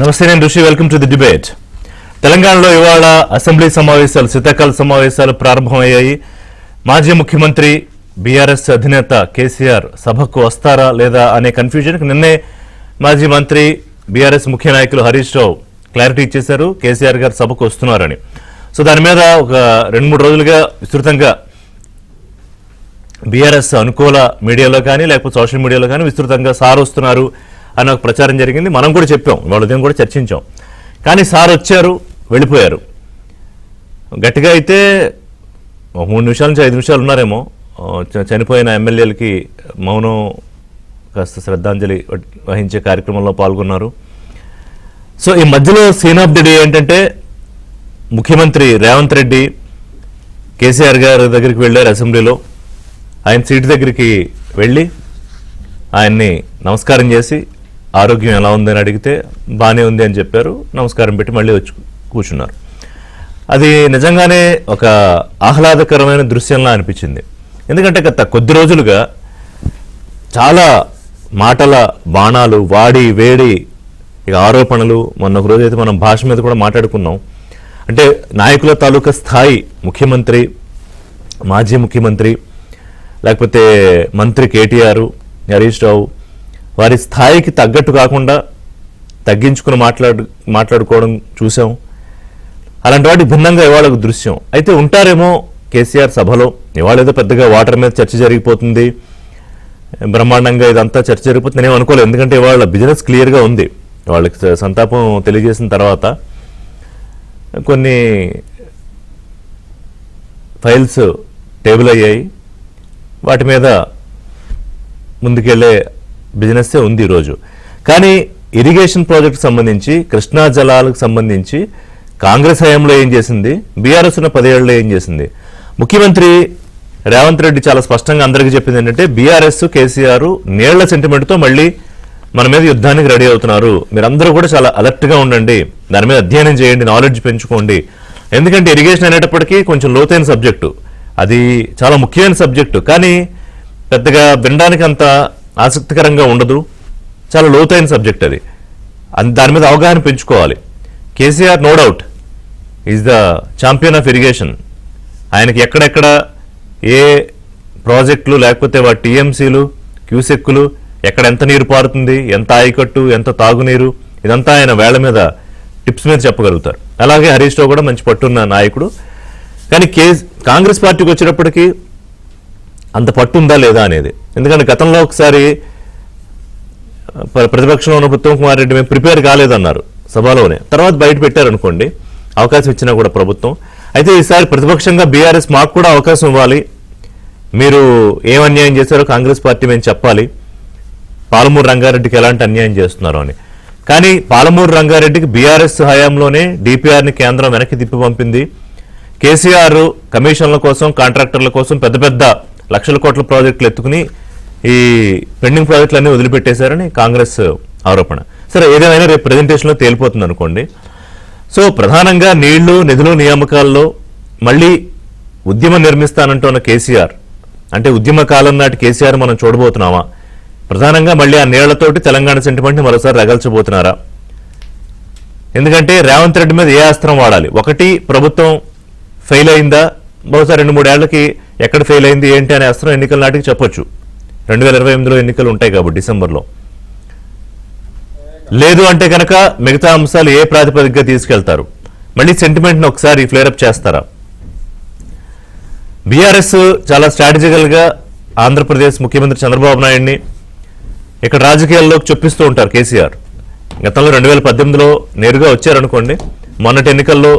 నమస్తే, నేను ఋషి. Welcome to the debate. తెలంగాణలో ఇవాళ అసెంబ్లీ సమావేశాలు, శీతాకాల సమావేశాలు ప్రారంభమయ్యాయి. మాజీ ముఖ్యమంత్రి బీఆర్ఎస్ అధినేత కేసీఆర్ సభకు వస్తారా లేదా అనే కన్ఫ్యూజన్కి నిన్నే మాజీ మంత్రి బీఆర్ఎస్ ముఖ్య నాయకులు హరీష్ రావు క్లారిటీ ఇచ్చేశారు, కేసీఆర్ గారు సభకు వస్తున్నారని. సో దాని మీద ఒక 2-3 రోజులుగా విస్తృతంగా బీఆర్ఎస్ అనుకూల మీడియాలో కానీ లేకపోతే సోషల్ మీడియాలో కానీ విస్తృతంగా సార్ వస్తున్నారు అని ఒక ప్రచారం జరిగింది. మనం కూడా చెప్పాం, వాళ్ళ ఉదయం కూడా చర్చించాం. కానీ సార్ వచ్చారు, వెళ్ళిపోయారు. గట్టిగా అయితే 3 నిమిషాల నుంచి 5 నిమిషాలు ఉన్నారేమో. చనిపోయిన ఎమ్మెల్యేలకి మౌనం కాస్త శ్రద్ధాంజలి వహించే కార్యక్రమంలో పాల్గొన్నారు. సో ఈ మధ్యలో సీన్ ఆఫ్ ది డే ఏంటంటే, ముఖ్యమంత్రి రేవంత్ రెడ్డి కేసీఆర్ గారి దగ్గరికి వెళ్ళారు. అసెంబ్లీలో ఆయన సీటు దగ్గరికి వెళ్ళి ఆయన్ని నమస్కారం చేసి ఆరోగ్యం ఎలా ఉందని అడిగితే బాగానే ఉంది అని చెప్పారు. నమస్కారం పెట్టి మళ్ళీ వచ్చి కూర్చున్నారు. అది నిజంగానే ఒక ఆహ్లాదకరమైన దృశ్యంలా అనిపించింది. ఎందుకంటే గత కొద్ది రోజులుగా చాలా మాటల బాణాలు వాడి వేడి ఇక ఆరోపణలు, మొన్న ఒక రోజు అయితే మనం భాష మీద కూడా మాట్లాడుకున్నాం. అంటే నాయకుల తాలూకా స్థాయి, ముఖ్యమంత్రి, మాజీ ముఖ్యమంత్రి, లేకపోతే మంత్రి కేటీఆర్, హరీష్ రావు, వారి స్థాయికి తగ్గట్టు కాకుండా తగ్గించుకుని మాట్లాడుకోవడం చూసాం. అలాంటి వాటికి భిన్నంగా ఇవాళ ఒక దృశ్యం. అయితే ఉంటారేమో కేసీఆర్ సభలో. ఇవాళ ఏదో పెద్దగా వాటర్ మీద చర్చ జరిగిపోతుంది, బ్రహ్మాండంగా ఇదంతా చర్చ జరిగిపోతుంది నేను అనుకోలేదు. ఎందుకంటే ఇవాళ బిజినెస్ క్లియర్గా ఉంది. వాళ్ళకి సంతాపం తెలియజేసిన తర్వాత కొన్ని ఫైల్స్ టేబుల్ అయ్యాయి. వాటి మీద ముందుకెళ్లే బిజినెస్సే ఉంది ఈరోజు. కానీ ఇరిగేషన్ ప్రాజెక్టు సంబంధించి, కృష్ణా జలాలకు సంబంధించి కాంగ్రెస్ హయాంలో ఏం చేసింది, బీఆర్ఎస్ ఉన్న 10 ఏళ్లలో ఏం చేసింది, ముఖ్యమంత్రి రేవంత్ రెడ్డి చాలా స్పష్టంగా అందరికీ చెప్పింది ఏంటంటే, బీఆర్ఎస్ కేసీఆర్ నీళ్ల సెంటిమెంట్తో మళ్ళీ మన మీద యుద్ధానికి రెడీ అవుతున్నారు. మీరందరూ కూడా చాలా అలర్ట్గా ఉండండి, దాని మీద అధ్యయనం చేయండి, నాలెడ్జ్ పెంచుకోండి. ఎందుకంటే ఇరిగేషన్ అనేటప్పటికీ కొంచెం లోతైన సబ్జెక్టు, అది చాలా ముఖ్యమైన సబ్జెక్టు. కానీ పెద్దగా వినడానికి అంత ఆసక్తికరంగా ఉండదు, చాలా లోతైన సబ్జెక్ట్ అది. దాని మీద అవగాహన పెంచుకోవాలి. KCR no doubt is the champion of irrigation. ఆయనకి ఎక్కడెక్కడ ఏ ప్రాజెక్టులు లేకపోతే వాటి టీఎంసీలు, క్యూసెక్కులు, ఎక్కడ ఎంత నీరు పారుతుంది, ఎంత ఆయకట్టు, ఎంత తాగునీరు, ఇదంతా ఆయన వేళ్ల మీద టిప్స్ మీద చెప్పగలుగుతారు. అలాగే హరీష్ రావు కూడా మంచి పట్టున్న నాయకుడు. కానీ కాంగ్రెస్ పార్టీకి వచ్చేటప్పటికి అంత పట్టు ఉందా లేదా అనేది. ఎందుకంటే గతంలో ఒకసారి ప్రతిపక్షంలో ఉన్న ఉత్తమ్ కుమార్ రెడ్డి మేము ప్రిపేర్ కాలేదన్నారు సభలోనే, తర్వాత బయట పెట్టారనుకోండి, అవకాశం ఇచ్చినా కూడా ప్రభుత్వం. అయితే ఈసారి ప్రతిపక్షంగా బీఆర్ఎస్ మాకు కూడా అవకాశం ఇవ్వాలి, మీరు ఏం అన్యాయం చేశారో కాంగ్రెస్ పార్టీ మేము చెప్పాలి, పాలమూరు రంగారెడ్డికి ఎలాంటి అన్యాయం చేస్తున్నారు అని. కానీ పాలమూరు రంగారెడ్డికి బీఆర్ఎస్ హయాంలోనే డిపిఆర్ని కేంద్రం వెనక్కి తిప్పి పంపింది. కేసీఆర్ కమిషన్ల కోసం, కాంట్రాక్టర్ల కోసం పెద్ద పెద్ద లక్షల కోట్ల ప్రాజెక్టులు ఎత్తుకుని ఈ పెండింగ్ ప్రాజెక్టులన్నీ వదిలిపెట్టేశారని కాంగ్రెస్ ఆరోపణ. సరే, ఏదేమైనా రేపు ప్రెజెంటేషన్లో తేలిపోతుంది అనుకోండి. సో ప్రధానంగా నీళ్లు, నిధులు, నియామకాల్లో మళ్ళీ ఉద్యమం నిర్మిస్తానంటున్న కేసీఆర్, అంటే ఉద్యమ కాలం నాటి కేసీఆర్ మనం చూడబోతున్నామా? ప్రధానంగా మళ్ళీ ఆ నీళ్లతోటి తెలంగాణ సెంటిమెంట్ని మరోసారి రగల్చబోతున్నారా? ఎందుకంటే రేవంత్ రెడ్డి మీద ఏ అస్త్రం వాడాలి? ఒకటి, ప్రభుత్వం ఫెయిల్ అయిందా, బహుశా 2-3 ఏళ్లకి ఎక్కడ ఫెయిల్ అయింది ఏంటి అనే అస్త్రం ఎన్నికల నాటికి చెప్పొచ్చు. 2028లో ఎన్నికలు ఉంటాయి కాబట్టి డిసెంబర్లో. లేదు అంటే కనుక మిగతా అంశాలు ఏ ప్రాతిపదికగా తీసుకెళ్తారు? మళ్ళీ సెంటిమెంట్ని ఒకసారి ఫ్లేరప్ చేస్తారా? బీఆర్ఎస్ చాలా స్ట్రాటజికల్గా ఆంధ్రప్రదేశ్ ముఖ్యమంత్రి చంద్రబాబు నాయుడిని ఇక్కడ రాజకీయాల్లోకి చొప్పిస్తూ ఉంటారు కేసీఆర్. గతంలో 2018లో నేరుగా వచ్చారనుకోండి, మొన్నటి ఎన్నికల్లో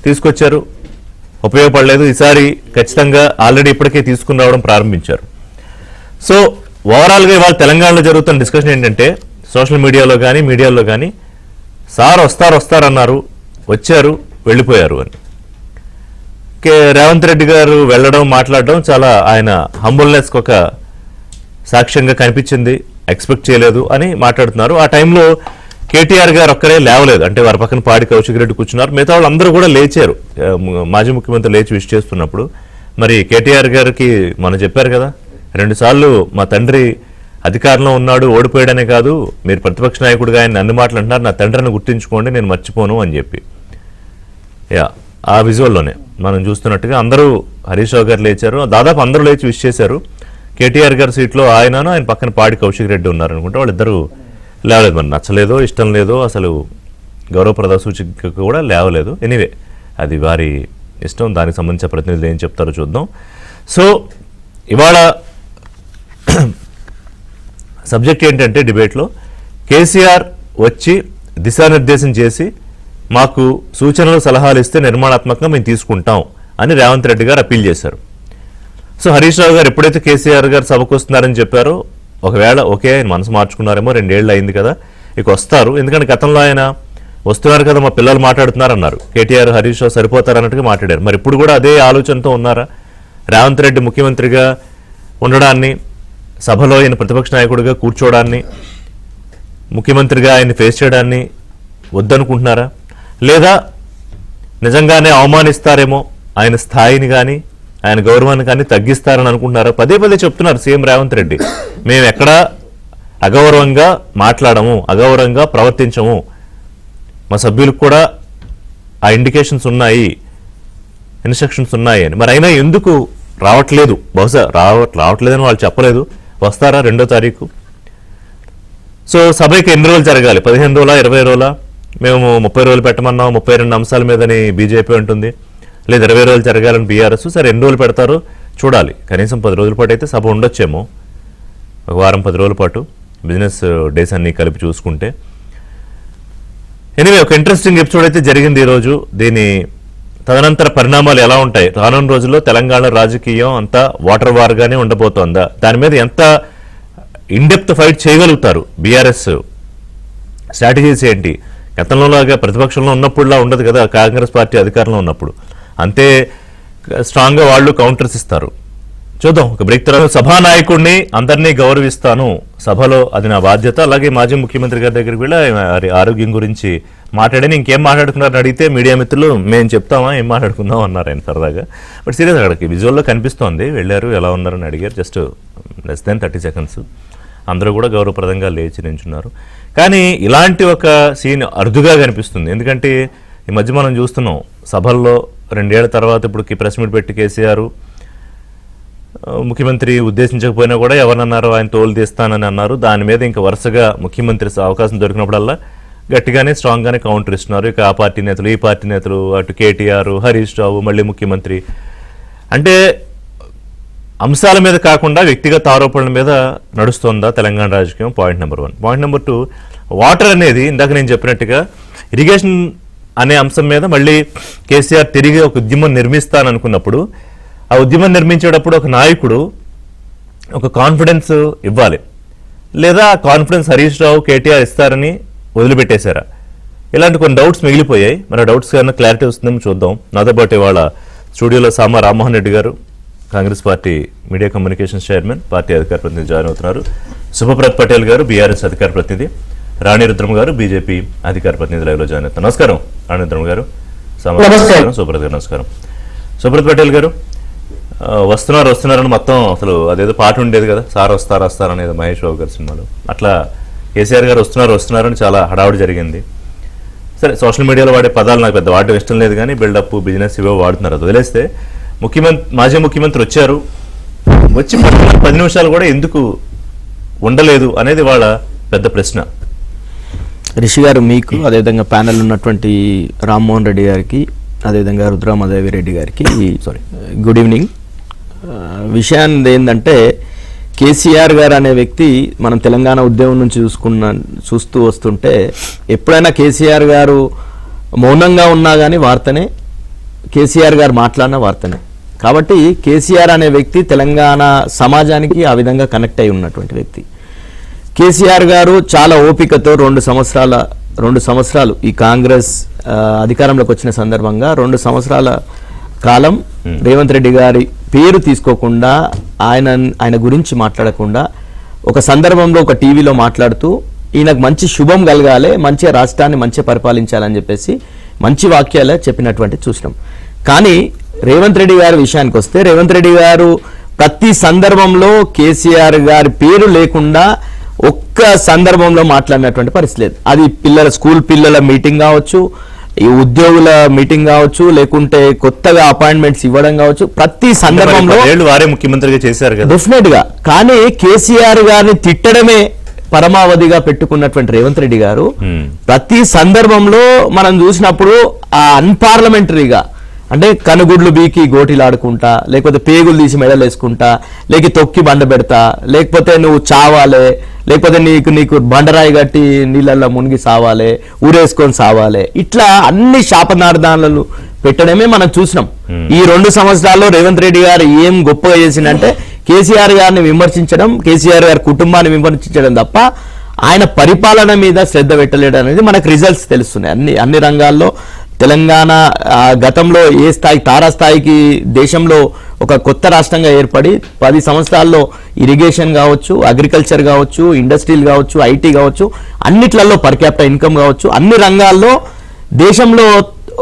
తీసుకొచ్చారు, ఉపయోగపడలేదు. ఈసారి ఖచ్చితంగా ఆల్రెడీ ఇప్పటికే తీసుకుని రావడం ప్రారంభించారు. సో ఓవరాల్గా ఇవాళ తెలంగాణలో జరుగుతున్న డిస్కషన్ ఏంటంటే, సోషల్ మీడియాలో కానీ మీడియాలో కానీ సార్ వస్తారన్నారు, వచ్చారు, వెళ్ళిపోయారు అని. రేవంత్ రెడ్డి గారు వెళ్ళడం, మాట్లాడడం చాలా ఆయన హంబుల్నెస్కి ఒక సాక్ష్యంగా కనిపించింది, ఎక్స్పెక్ట్ చేయలేదు అని మాట్లాడుతున్నారు. ఆ టైంలో కేటీఆర్ గారు ఒక్కరే లేవలేదు, అంటే వారి పక్కన పాడి కౌశిక్ రెడ్డి కూర్చున్నారు, మిగతా వాళ్ళు అందరూ కూడా లేచారు. మాజీ ముఖ్యమంత్రి లేచి విష్ చేస్తున్నప్పుడు మరి కేటీఆర్ గారికి మనం చెప్పారు కదా, 2 సార్లు మా తండ్రి అధికారంలో ఉన్నాడు, ఓడిపోయాడనే కాదు, మీరు ప్రతిపక్ష నాయకుడిగా ఆయన అన్ని మాటలు అంటున్నారు, నా తండ్రిని గుర్తుంచుకోండి, నేను మర్చిపోను అని చెప్పి. ఆ విజువల్లోనే మనం చూస్తున్నట్టుగా అందరూ హరీష్ రావు గారు లేచారు, దాదాపు అందరూ లేచి విష్ చేశారు. కేటీఆర్ గారి సీట్లో ఆయన పక్కన పాడి కౌశిక్ రెడ్డి ఉన్నారు అనుకుంటే వాళ్ళిద్దరూ లేవలేదు. మరి నచ్చలేదో ఇష్టం లేదో అసలు గౌరవప్రద సూచిక కూడా లేవలేదు. ఎనీవే అది వారి ఇష్టం, దానికి సంబంధించిన ప్రతినిధులు ఏం చెప్తారో చూద్దాం. సో ఇవాళ సబ్జెక్ట్ ఏంటంటే డిబేట్లో కేసీఆర్ వచ్చి దిశానిర్దేశం చేసి మాకు సూచనలు సలహాలు ఇస్తే నిర్మాణాత్మకంగా మేము తీసుకుంటాం అని రేవంత్ రెడ్డి గారు అప్పీల్ చేశారు. సో హరీష్ రావు గారు ఎప్పుడైతే కేసీఆర్ గారు సభకు వస్తున్నారని చెప్పారో, ఒకవేళ ఓకే ఆయన మనసు మార్చుకున్నారేమో, 2 ఏళ్ళు అయింది కదా ఇక వస్తారు, ఎందుకంటే గతంలో ఆయన వస్తున్నారు కదా మా పిల్లలు మాట్లాడుతున్నారు అన్నారు. కేటీఆర్ హరీష్ రావు సరిపోతారు అన్నట్టుగా మాట్లాడారు. మరి ఇప్పుడు కూడా అదే ఆలోచనతో ఉన్నారా? రేవంత్ రెడ్డి ముఖ్యమంత్రిగా ఉండడాన్ని, సభలో ఆయన ప్రతిపక్ష నాయకుడిగా కూర్చోవడాన్ని, ముఖ్యమంత్రిగా ఆయన్ని ఫేస్ చేయడాన్ని వద్దనుకుంటున్నారా? లేదా నిజంగానే అవమానిస్తారేమో, ఆయన స్థాయిని కానీ ఆయన గౌరవాన్ని కానీ తగ్గిస్తారని అనుకుంటున్నారా? పదే పదే చెప్తున్నారు సీఎం రేవంత్ రెడ్డి, మేము ఎక్కడా అగౌరవంగా మాట్లాడము, అగౌరవంగా ప్రవర్తించము, మా సభ్యులకు కూడా ఆ ఇండికేషన్స్ ఉన్నాయి, ఇన్స్ట్రక్షన్స్ ఉన్నాయి అని. మరి అయినా ఎందుకు రావట్లేదు? బహుశా రావట్లేదని వాళ్ళు చెప్పలేదు. వస్తారా 2వ తారీఖు? సో సభకి ఎన్ని రోజులు జరగాలి? 15 రోజులా, 20 రోజులా? మేము 30 రోజులు పెట్టమన్నాం, 32 అంశాల మీదని బీజేపీ అంటుంది, లేదా 20 రోజులు జరగాలని బీఆర్ఎస్. సరే ఎన్ని రోజులు పెడతారో చూడాలి. కనీసం 10 రోజుల పాటు అయితే సభ ఉండొచ్చేమో, ఒక వారం 10 రోజుల పాటు బిజినెస్ డేస్ అన్ని కలిపి చూసుకుంటే. ఎనీవే ఒక ఇంట్రెస్టింగ్ ఎపిసోడ్ అయితే జరిగింది ఈరోజు. దీని తదనంతర పరిణామాలు ఎలా ఉంటాయి? రానున్న రోజుల్లో తెలంగాణ రాజకీయం అంతా వాటర్ వార్గానే ఉండబోతోందా? దాని మీద ఎంత ఇన్డెప్త్ ఫైట్ చేయగలుగుతారు బీఆర్ఎస్? స్ట్రాటజీస్ ఏంటి? గతంలోలాగా ప్రతిపక్షంలో ఉన్నప్పుడులా ఉండదు కదా, కాంగ్రెస్ పార్టీ అధికారంలో ఉన్నప్పుడు. అంతే స్ట్రాంగ్గా వాళ్ళు కౌంటర్స్ ఇస్తారు. చూద్దాం. ఒక బ్రేక్ తర్వాత సభానాయకుడిని అందరినీ గౌరవిస్తాను, సభలో అది నా బాధ్యత. అలాగే మాజీ ముఖ్యమంత్రి గారి దగ్గరికి వెళ్ళి ఆరోగ్యం గురించి మాట్లాడని, ఇంకేం మాట్లాడుకున్నారని అడిగితే మీడియా మిత్రులు మేము చెప్తామా ఏం మాట్లాడుకుందాం అన్నారు ఆయన సరదాగా. బట్ సీరియస్ అక్కడికి విజువల్లో కనిపిస్తోంది. వెళ్ళారు, ఎలా ఉన్నారని అడిగారు. Just less than 30 seconds. అందరూ కూడా గౌరవప్రదంగా లేచి నించున్నారు. కానీ ఇలాంటి ఒక సీన్ అరుదుగా కనిపిస్తుంది. ఎందుకంటే ఈ మధ్య మనం చూస్తున్నాం సభల్లో 2 ఏళ్ల తర్వాత ఇప్పుడు ప్రెస్ మీట్ పెట్టి కేసీఆర్ ముఖ్యమంత్రి ఉద్దేశించకపోయినా కూడా ఎవరన్నారో ఆయన తోలు తీస్తానని అన్నారు. దాని మీద ఇంకా వరుసగా ముఖ్యమంత్రి అవకాశం దొరికినప్పుడల్లా గట్టిగానే స్ట్రాంగ్గానే కౌంటర్ ఇస్తున్నారు. ఇక ఆ పార్టీ నేతలు, ఈ పార్టీ నేతలు, అటు కేటీఆర్, హరీష్ రావు, మళ్ళీ ముఖ్యమంత్రి. అంటే అంశాల మీద కాకుండా వ్యక్తిగత ఆరోపణల మీద నడుస్తోందా తెలంగాణ రాజకీయం? Point number 1. Point number 2, water అనేది ఇందాక నేను చెప్పినట్టుగా ఇరిగేషన్ అనే అంశం మీద మళ్ళీ కేసీఆర్ తిరిగి ఒక ఉద్యమం నిర్మిస్తాననుకున్నప్పుడు, ఆ ఉద్యమం నిర్మించేటప్పుడు ఒక నాయకుడు ఒక కాన్ఫిడెన్స్ ఇవ్వాలి. లేదా ఆ కాన్ఫిడెన్స్ హరీష్ రావు, కేటీఆర్ ఇస్తారని వదిలిపెట్టేశారా? ఇలాంటి కొన్ని డౌట్స్ మిగిలిపోయాయి. మన డౌట్స్ కన్నా క్లారిటీ వస్తుందేమో చూద్దాం. నాతో పాటు ఇవాళ స్టూడియోలో సామా రామ్మోహన్ రెడ్డి గారు, Congress party media communications chairman, party అధికార ప్రతినిధి జాయిన్ అవుతున్నారు. శుభప్రత్ పటేల్ గారు, బీఆర్ఎస్ అధికార ప్రతినిధి, రాణి రుద్రం గారు, బీజేపీ అధికార ప్రతినిధి లైవ్లో జాయిన్ అవుతారు. నమస్కారం రాణి రుద్రం గారు, శుభప్రత్ గారు నమస్కారం. శుభప్రత్ పటేల్ గారు, వస్తున్నారని మొత్తం అసలు అదేదో పాట ఉండేది కదా, సార్ వస్తారనేది మహేష్ బాబు గారి సినిమాలో. అట్లా కేసీఆర్ గారు వస్తున్నారని చాలా హడావుడి జరిగింది. సరే సోషల్ మీడియాలో వాడే పదాలు నాకు పెద్ద వాడటం ఇష్టం లేదు, కానీ బిల్డప్, బిజినెస్ ఇవో వాడుతున్నారు. అది వదిలేస్తే మాజీ ముఖ్యమంత్రి వచ్చారు, వచ్చి 10 నిమిషాలు కూడా ఎందుకు ఉండలేదు అనేది వాళ్ళ పెద్ద ప్రశ్న. రిషి గారు, మీకు అదేవిధంగా ప్యానెల్ ఉన్నటువంటి రామ్మోహన్ రెడ్డి గారికి, అదేవిధంగా రుద్రమాదేవి రెడ్డి గారికి గుడ్ ఈవినింగ్. విషయాన్ని ఏంటంటే, కేసీఆర్ గారు అనే వ్యక్తి మనం తెలంగాణ ఉద్యమం నుంచి చూస్తూ వస్తుంటే ఎప్పుడైనా కేసీఆర్ గారు మౌనంగా ఉన్నా కానీ వార్తనే, కేసీఆర్ గారు మాట్లాడిన వార్తనే. కాబట్టి కేసీఆర్ అనే వ్యక్తి తెలంగాణ సమాజానికి ఆ విధంగా కనెక్ట్ అయి ఉన్నటువంటి వ్యక్తి. కేసీఆర్ గారు చాలా ఓపికతో 2 సంవత్సరాలు ఈ కాంగ్రెస్ అధికారంలోకి వచ్చిన సందర్భంగా 2 సంవత్సరాల కాలం రేవంత్ రెడ్డి గారి పేరు తీసుకోకుండా, ఆయన గురించి మాట్లాడకుండా, ఒక సందర్భంలో ఒక టీవీలో మాట్లాడుతూ ఈయనకు మంచి శుభం కలగాలి, మంచిగా రాష్ట్రాన్ని మంచిగా పరిపాలించాలని చెప్పేసి మంచి వాక్యాలే చెప్పినటువంటి చూసినాం. కానీ రేవంత్ రెడ్డి గారి విషయానికి వస్తే, రేవంత్ రెడ్డి గారు ప్రతి సందర్భంలో కేసీఆర్ గారి పేరు లేకుండా ఒక్క సందర్భంలో మాట్లాడినటువంటి పరిస్థితి లేదు. అది స్కూల్ పిల్లల మీటింగ్ కావచ్చు, ఈ ఉద్యోగుల మీటింగ్ కావచ్చు, లేకుంటే కొత్తగా అపాయింట్మెంట్స్ ఇవ్వడం కావచ్చు, ప్రతి సందర్భంలో వారే ముఖ్యమంత్రిగా చేశారు కదా డెఫినెట్ గా. కానీ కేసీఆర్ గారిని తిట్టడమే పరమావధిగా పెట్టుకున్నటువంటి రేవంత్ రెడ్డి గారు ప్రతి సందర్భంలో మనం చూసినప్పుడు ఆ అన్పార్లమెంటరీగా, అంటే కనుగుడ్లు బీకి గోటీలాడుకుంటా, లేకపోతే పేగులు తీసి మెడలు వేసుకుంటా, లేక తొక్కి బండ పెడతా, లేకపోతే నువ్వు చావాలే, లేకపోతే నీకు బండరాయి కట్టి నీళ్ళల్లో మునిగి సావాలే, ఊరేసుకొని సావాలే, ఇట్లా అన్ని శాపనార్థాలను పెట్టడమే మనం చూసినాం. ఈ 2 సంవత్సరాల్లో రేవంత్ రెడ్డి గారు ఏం గొప్పగా చేసిందంటే కేసీఆర్ గారిని విమర్శించడం, కేసీఆర్ గారి కుటుంబాన్ని విమర్శించడం తప్ప ఆయన పరిపాలన మీద శ్రద్ధ పెట్టలేడు అనేది మనకు రిజల్ట్స్ తెలుస్తున్నాయి. అన్ని రంగాల్లో తెలంగాణ గతంలో ఏ స్థాయి తారాస్థాయికి దేశంలో ఒక కొత్త రాష్ట్రంగా ఏర్పడి 10 సంవత్సరాల్లో ఇరిగేషన్ కావచ్చు, అగ్రికల్చర్ కావచ్చు, ఇండస్ట్రీలు కావచ్చు, ఐటీ కావచ్చు, అన్నిట్లలో పర్ క్యాపిటల్ ఇన్కమ్ కావచ్చు, అన్ని రంగాల్లో దేశంలో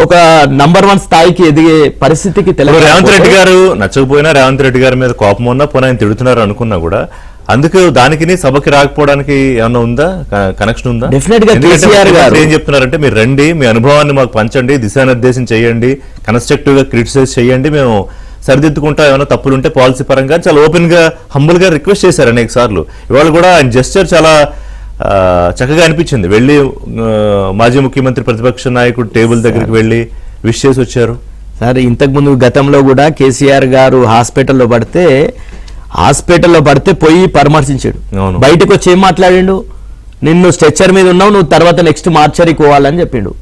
ఒక నంబర్ 1 స్థాయికి ఎదిగే పరిస్థితికి రేవంత్ రెడ్డి గారు నచ్చకపోయినా, రేవంత్ రెడ్డి గారి మీద కోపం ఉన్నా, పోనీ ఆయన తిడుతున్నారు అనుకున్నా కూడా అందుకు దానికి సభకి రాకపోవడానికి ఏమన్నా ఉందా, కనెక్షన్ ఉందా? డెఫినెట్ గా కేసీఆర్ గారు ఏం చెప్తున్నారంటే మీరు రండి, మీ అనుభవాన్ని మాకు పంచండి, దిశానిర్దేశం చేయండి, కన్స్ట్రక్టివ్ గా క్రిటిసైజ్ చేయండి, మేము సరిదిద్దుకుంటా, ఏమైనా తప్పులుంటే పాలసీ పరంగా చాలా ఓపెన్ గా హంబుల్ గా రిక్వెస్ట్ చేశారు అనేక సార్లు. ఇవాళ కూడా ఆయన జెస్చర్ చాలా చక్కగా అనిపించింది. వెళ్ళి మాజీ ముఖ్యమంత్రి ప్రతిపక్ష నాయకుడు టేబుల్ దగ్గరికి వెళ్ళి విష్ చేసి వచ్చారు. సార్ ఇంతకు ముందు గతంలో కూడా కేసీఆర్ గారు హాస్పిటల్లో పడితే పోయి పరామర్శించాడు. బయటకు వచ్చి ఏం మాట్లాడిండు, నిన్ను స్ట్రెచ్చర్ మీద ఉన్నావు, నువ్వు తర్వాత నెక్స్ట్ మార్చరీకి పోవాలని చెప్పిండు.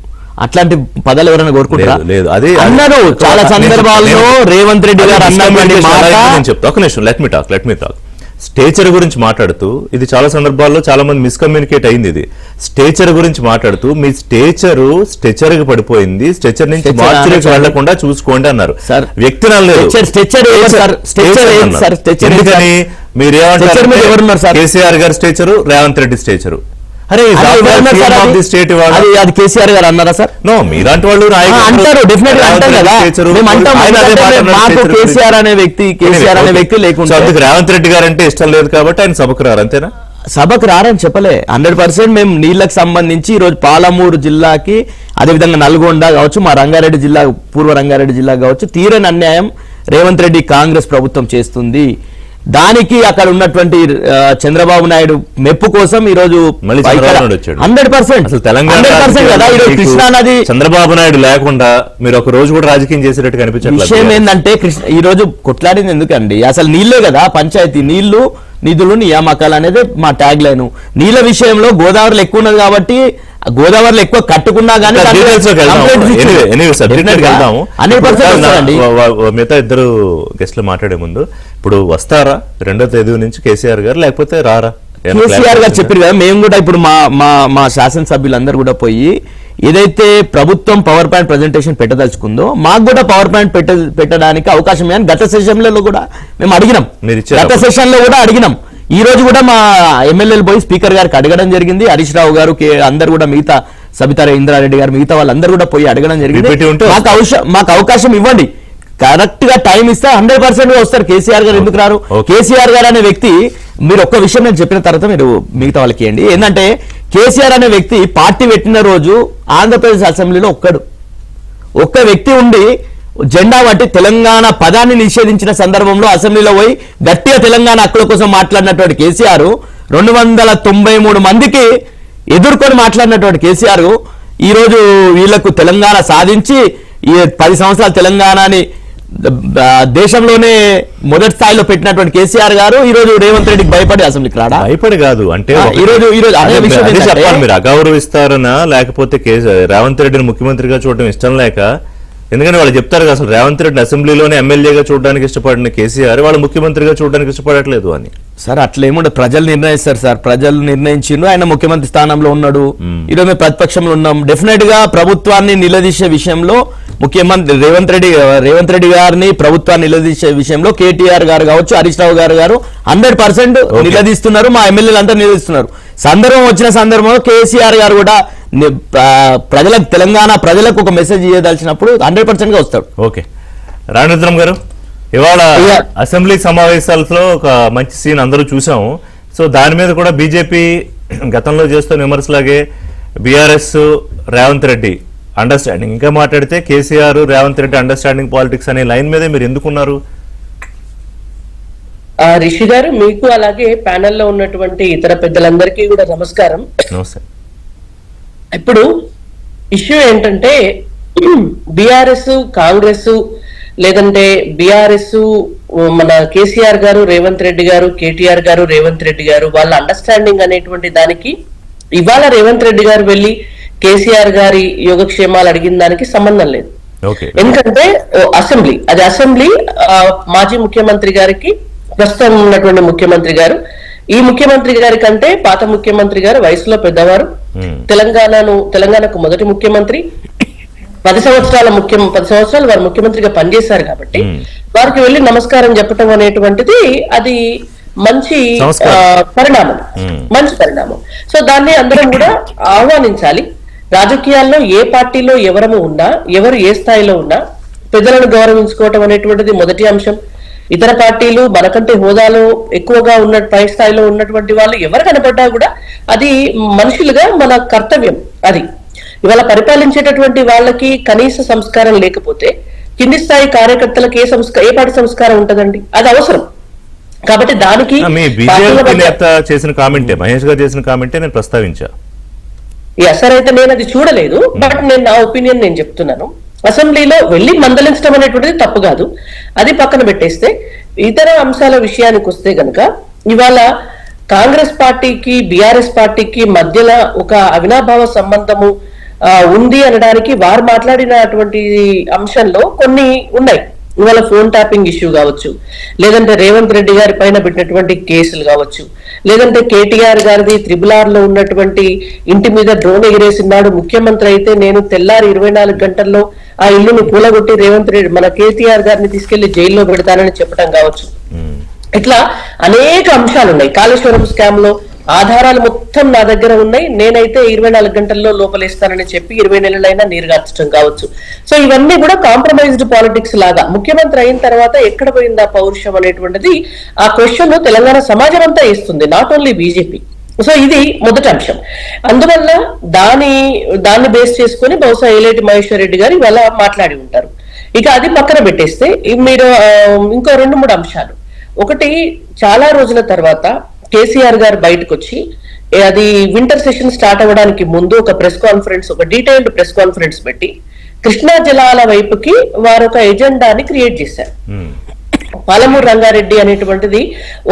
అట్లాంటి పదాలు ఎవరైనా కోరుకుంటారా? లేదు. అదే అన్నారు చాలా సందర్భాల్లో రేవంత్ రెడ్డి గారు లెట్ మీ టాక్ స్టేచర్ గురించి మాట్లాడుతూ, ఇది చాలా సందర్భాల్లో చాలా మంది మిస్కమ్యూనికేట్ అయింది. ఇది స్టేచర్ గురించి మాట్లాడుతూ మీ స్ట్రెచర్ కి పడిపోయింది, స్ట్రెచర్ నుంచి మార్చురీకి వెళ్లకుండా చూసుకోండి అన్నారు. వ్యక్తిని అనలేదు. ఎందుకని మీరేమంటారు? కేసీఆర్ గారి స్టేచరు, రేవంత్ రెడ్డి స్టేచరు. అరే స్టేట్ అది కేసీఆర్ గారు అన్నారా సార్? నో, మీలాంటి వాళ్ళు అంటారు, డెఫినెట్ గా అంటారు కదా. కేసీఆర్ అనే వ్యక్తి లేకుండా రేవంత్ రెడ్డి గారు అంటే ఇష్టం లేదు కాబట్టి ఆయన సభకు రారు, అంతేనా? సభకు రారని చెప్పలే. 100% మేము నీళ్లకు సంబంధించి ఈ రోజు పాలమూరు జిల్లాకి, అదేవిధంగా నల్గొండ కావచ్చు, మా రంగారెడ్డి జిల్లా, పూర్వ రంగారెడ్డి జిల్లా కావచ్చు, తీరని అన్యాయం రేవంత్ రెడ్డి కాంగ్రెస్ ప్రభుత్వం చేస్తుంది. దానికి అక్కడ ఉన్నటువంటి చంద్రబాబు నాయుడు మెప్పు కోసం ఈ రోజు 100% అసలు తెలంగాణ కృష్ణా నది చంద్రబాబు నాయుడు లేకుండా మీరు ఒక రోజు కూడా రాజకీయం చేసేటట్టు కనిపించట్లేదు. విషయం ఏంటంటే ఈ రోజు కొట్లాడింది ఎందుకండి? అసలు నీళ్లే కదా, పంచాయతీ నీళ్లు, నిధులు, నియామకాలు అనేది మా ట్యాగ్ లైన్. నీళ్ల విషయంలో గోదావరిలో ఎక్కువ ఉన్నది కాబట్టి గోదావరిలో ఎక్కువ కట్టుకున్నా కానీ మిగతా ఇద్దరు గెస్ట్లు మాట్లాడే ముందు ఇప్పుడు వస్తారా 2వ తేదీ నుంచి కేసీఆర్ గారు, లేకపోతే రారా? కేసీఆర్ గారు చెప్పారు కదా, మేము కూడా ఇప్పుడు మా శాసనసభ్యులందరూ కూడా పోయి ఏదైతే ప్రభుత్వం పవర్ పాయింట్ ప్రజెంటేషన్ పెట్టదలుచుకుందో మాకు కూడా పవర్ పాయింట్ పెట్టడానికి అవకాశం అని గత సెషన్లలో కూడా మేము అడిగినాం. గత సెషన్ లో కూడా అడిగినాం. ఈ రోజు కూడా మా ఎమ్మెల్యేలు పోయి స్పీకర్ గారికి అడగడం జరిగింది. హరీష్ రావు గారు, అందరు కూడా, మిగతా సబితా ఇంద్రారెడ్డి గారు, మిగతా వాళ్ళందరూ కూడా పోయి అడగడం జరిగింది. మాకు అవకాశం ఇవ్వండి, కరెక్ట్ గా టైం ఇస్తే 100% గా వస్తారు. కేసీఆర్ గారు ఎందుకు రారు? కేసీఆర్ గారు అనే వ్యక్తి, మీరు ఒక్క విషయం నేను చెప్పిన తర్వాత మీరు మిగతా వాళ్ళకి ఇవ్వండి. ఏంటంటే కేసీఆర్ అనే వ్యక్తి పార్టీ పెట్టిన రోజు ఆంధ్రప్రదేశ్ అసెంబ్లీలో ఒక్క వ్యక్తి ఉండి జెండా పట్టి తెలంగాణ పదాన్ని నిషేధించిన సందర్భంలో అసెంబ్లీలో పోయి గట్టిగా తెలంగాణ హక్కుల కోసం మాట్లాడినటువంటి కేసీఆర్, 293 మందికి ఎదుర్కొని మాట్లాడినటువంటి కేసీఆర్ ఈ రోజు వీళ్లకు తెలంగాణ సాధించి ఈ 10 సంవత్సరాలు తెలంగాణని దేశంలోనే మొదటి స్థాయిలో పెట్టినటువంటి కేసీఆర్ గారు ఈ రోజు రేవంత్ రెడ్డికి భయపడి అసెంబ్లీకి రాడా? భయపడి కాదు అంటే చెప్పాలి. మీరు అగౌరవిస్తారనా, లేకపోతే రేవంత్ రెడ్డిని ముఖ్యమంత్రిగా చూడడం ఇష్టం లేక? ఎందుకంటే వాళ్ళు చెప్తారు అసలు రేవంత్ రెడ్డి అసెంబ్లీలోనే ఎమ్మెల్యేగా చూడడానికి ఇష్టపడిన కేసీఆర్ వాళ్ళు ముఖ్యమంత్రిగా చూడడానికి ఇష్టపడట్లేదు అని. సార్ అట్లా ఏముండదు, ప్రజలు నిర్ణయిస్తారు సార్. ప్రజలు నిర్ణయించిండు, ఆయన ముఖ్యమంత్రి స్థానంలో ఉన్నాడు. ఈరోజు మేము ప్రతిపక్షంలో ఉన్నాం. డెఫినెట్ గా ప్రభుత్వాన్ని నిలదీసే విషయంలో ముఖ్యమంత్రి రేవంత్ రెడ్డి గారిని ప్రభుత్వాన్ని నిలదీసే విషయంలో కేటీఆర్ గారు కావచ్చు, హరీష్ రావు గారు 100% నిలదీస్తున్నారు. మా ఎమ్మెల్యేలు అంతా నిలదీస్తున్నారు. సందర్భం వచ్చిన సందర్భంలో కేసీఆర్ గారు కూడా ప్రజలకు, తెలంగాణ ప్రజలకు ఒక మెసేజ్ ఇవ్వదలిచినప్పుడు 100% గా వస్తాడు. ఓకే, రాణిద్రం గారు ఇవాళ అసెంబ్లీ సమావేశాలలో ఒక మంచి సీన్ అందరూ చూసాము. సో దాని మీద కూడా బీజేపీ గతంలో చేస్తున్న విమర్శలాగే బీఆర్ఎస్ రేవంత్ రెడ్డి అండర్స్టాండింగ్, ఇంకా మాట్లాడితే కేసీఆర్ రేవంత్ రెడ్డి అండర్స్టాండింగ్ పాలిటిక్స్ అనే లైన్ మీదే మీరు ఎందుకున్నారు? రిషి గారు, మీకు అలాగే ప్యానెల్లో ఉన్నటువంటి ఇతర పెద్దలందరికీ కూడా నమస్కారం. ఇప్పుడు ఇష్యూ ఏంటంటే బీఆర్ఎస్ కాంగ్రెస్ లేదంటే బీఆర్ఎస్ మన కేసీఆర్ గారు రేవంత్ రెడ్డి గారు, కేటీఆర్ గారు రేవంత్ రెడ్డి గారు వాళ్ళ అండర్స్టాండింగ్ అనేటువంటి దానికి ఇవాళ రేవంత్ రెడ్డి గారు వెళ్ళి కేసీఆర్ గారి యోగక్షేమాలు అడిగిన దానికి సంబంధం లేదు. ఎందుకంటే అసెంబ్లీ మాజీ ముఖ్యమంత్రి గారికి ప్రస్తుతం ఉన్నటువంటి ముఖ్యమంత్రి గారు, ఈ ముఖ్యమంత్రి గారి కంటే పాత ముఖ్యమంత్రి గారు వయసులో పెద్దవారు, తెలంగాణకు మొదటి ముఖ్యమంత్రి, 10 సంవత్సరాలు వారు ముఖ్యమంత్రిగా పనిచేశారు కాబట్టి వారికి వెళ్ళి నమస్కారం చెప్పటం అనేటువంటిది అది మంచి పరిణామం. సో దాన్ని అందరం కూడా ఆహ్వానించాలి. రాజకీయాల్లో ఏ పార్టీలో ఎవరము ఉన్నా, ఎవరు ఏ స్థాయిలో ఉన్నా పెద్దలను గౌరవించుకోవటం అనేటువంటిది మొదటి అంశం. ఇతర పార్టీలు మనకంటే హోదాలో ఎక్కువగా ఉన్న పై స్థాయిలో ఉన్నటువంటి వాళ్ళు ఎవరు కనపడ్డా కూడా అది మనుషులుగా మన కర్తవ్యం. అది ఇవాళ పరిపాలించేటటువంటి వాళ్ళకి కనీస సంస్కారం లేకపోతే కింది స్థాయి కార్యకర్తలకు ఏ పార్టీ సంస్కారం ఉంటదండి? అది అవసరం. కాబట్టి దానికి చేసిన కామెంటే, మహేష్ గారు చేసిన కామెంటే నేను ప్రస్తావించా. సార్, అయితే నేను అది చూడలేదు, బట్ నేను నా ఒపీనియన్ నేను చెప్తున్నాను. అసెంబ్లీలో వెళ్లి మందలించడం అనేటువంటిది తప్పు కాదు, అది పక్కన పెట్టేస్తే ఇతర అంశాల విషయానికి వస్తే గనక ఇవాళ కాంగ్రెస్ పార్టీకి బీఆర్ఎస్ పార్టీకి మధ్యలో ఒక అవినాభావ సంబంధము ఉంది అనడానికి వారు మాట్లాడినటువంటి అంశంలో కొన్ని ఉన్నాయి. ఇవాళ ఫోన్ ట్యాపింగ్ ఇష్యూ కావచ్చు, లేదంటే రేవంత్ రెడ్డి గారి పైన పెట్టినటువంటి కేసులు కావచ్చు, లేదంటే కేటీఆర్ గారిది RRR లో ఉన్నటువంటి ఇంటి మీద డ్రోన్ ఎగిరేసినాడు ముఖ్యమంత్రి అయితే నేను తెల్లారి 24 గంటల్లో ఆ ఇల్లును కూలగొట్టి రేవంత్ రెడ్డి మన కేటీఆర్ గారిని తీసుకెళ్లి జైల్లో పెడతానని చెప్పడం కావచ్చు. ఇట్లా అనేక అంశాలు ఉన్నాయి. కాళేశ్వరం స్కామ్ లో ఆధారాలు మొత్తం నా దగ్గర ఉన్నాయి, నేనైతే 24 గంటల్లో లోపలేస్తానని చెప్పి 20 నెలలైనా నీరుగార్చడం కావచ్చు. సో ఇవన్నీ కూడా కాంప్రమైజ్డ్ పాలిటిక్స్ లాగా ముఖ్యమంత్రి అయిన తర్వాత ఎక్కడ పోయిందా పౌరుషం అనేటువంటిది ఆ క్వశ్చన్ తెలంగాణ సమాజం అంతా ఇస్తుంది, నాట్ ఓన్లీ బీజేపీ. సో ఇది మొదటి అంశం. అందువల్ల దాన్ని బేస్ చేసుకుని బహుశా ఏలేటి మహేశ్వర్ రెడ్డి గారు ఇవాళ మాట్లాడి ఉంటారు. ఇక అది పక్కన పెట్టేస్తే మీరు ఇంకో 2-3 అంశాలు. ఒకటి, చాలా రోజుల తర్వాత కేసీఆర్ గారు బయటకు వచ్చి అది వింటర్ సెషన్ స్టార్ట్ అవ్వడానికి ముందు ఒక డీటెయిల్డ్ ప్రెస్ కాన్ఫరెన్స్ పెట్టి కృష్ణా జలాల వైపుకి వారు ఒక ఎజెండాని క్రియేట్ చేశారు. పాలమూరు రంగారెడ్డి అనేటువంటిది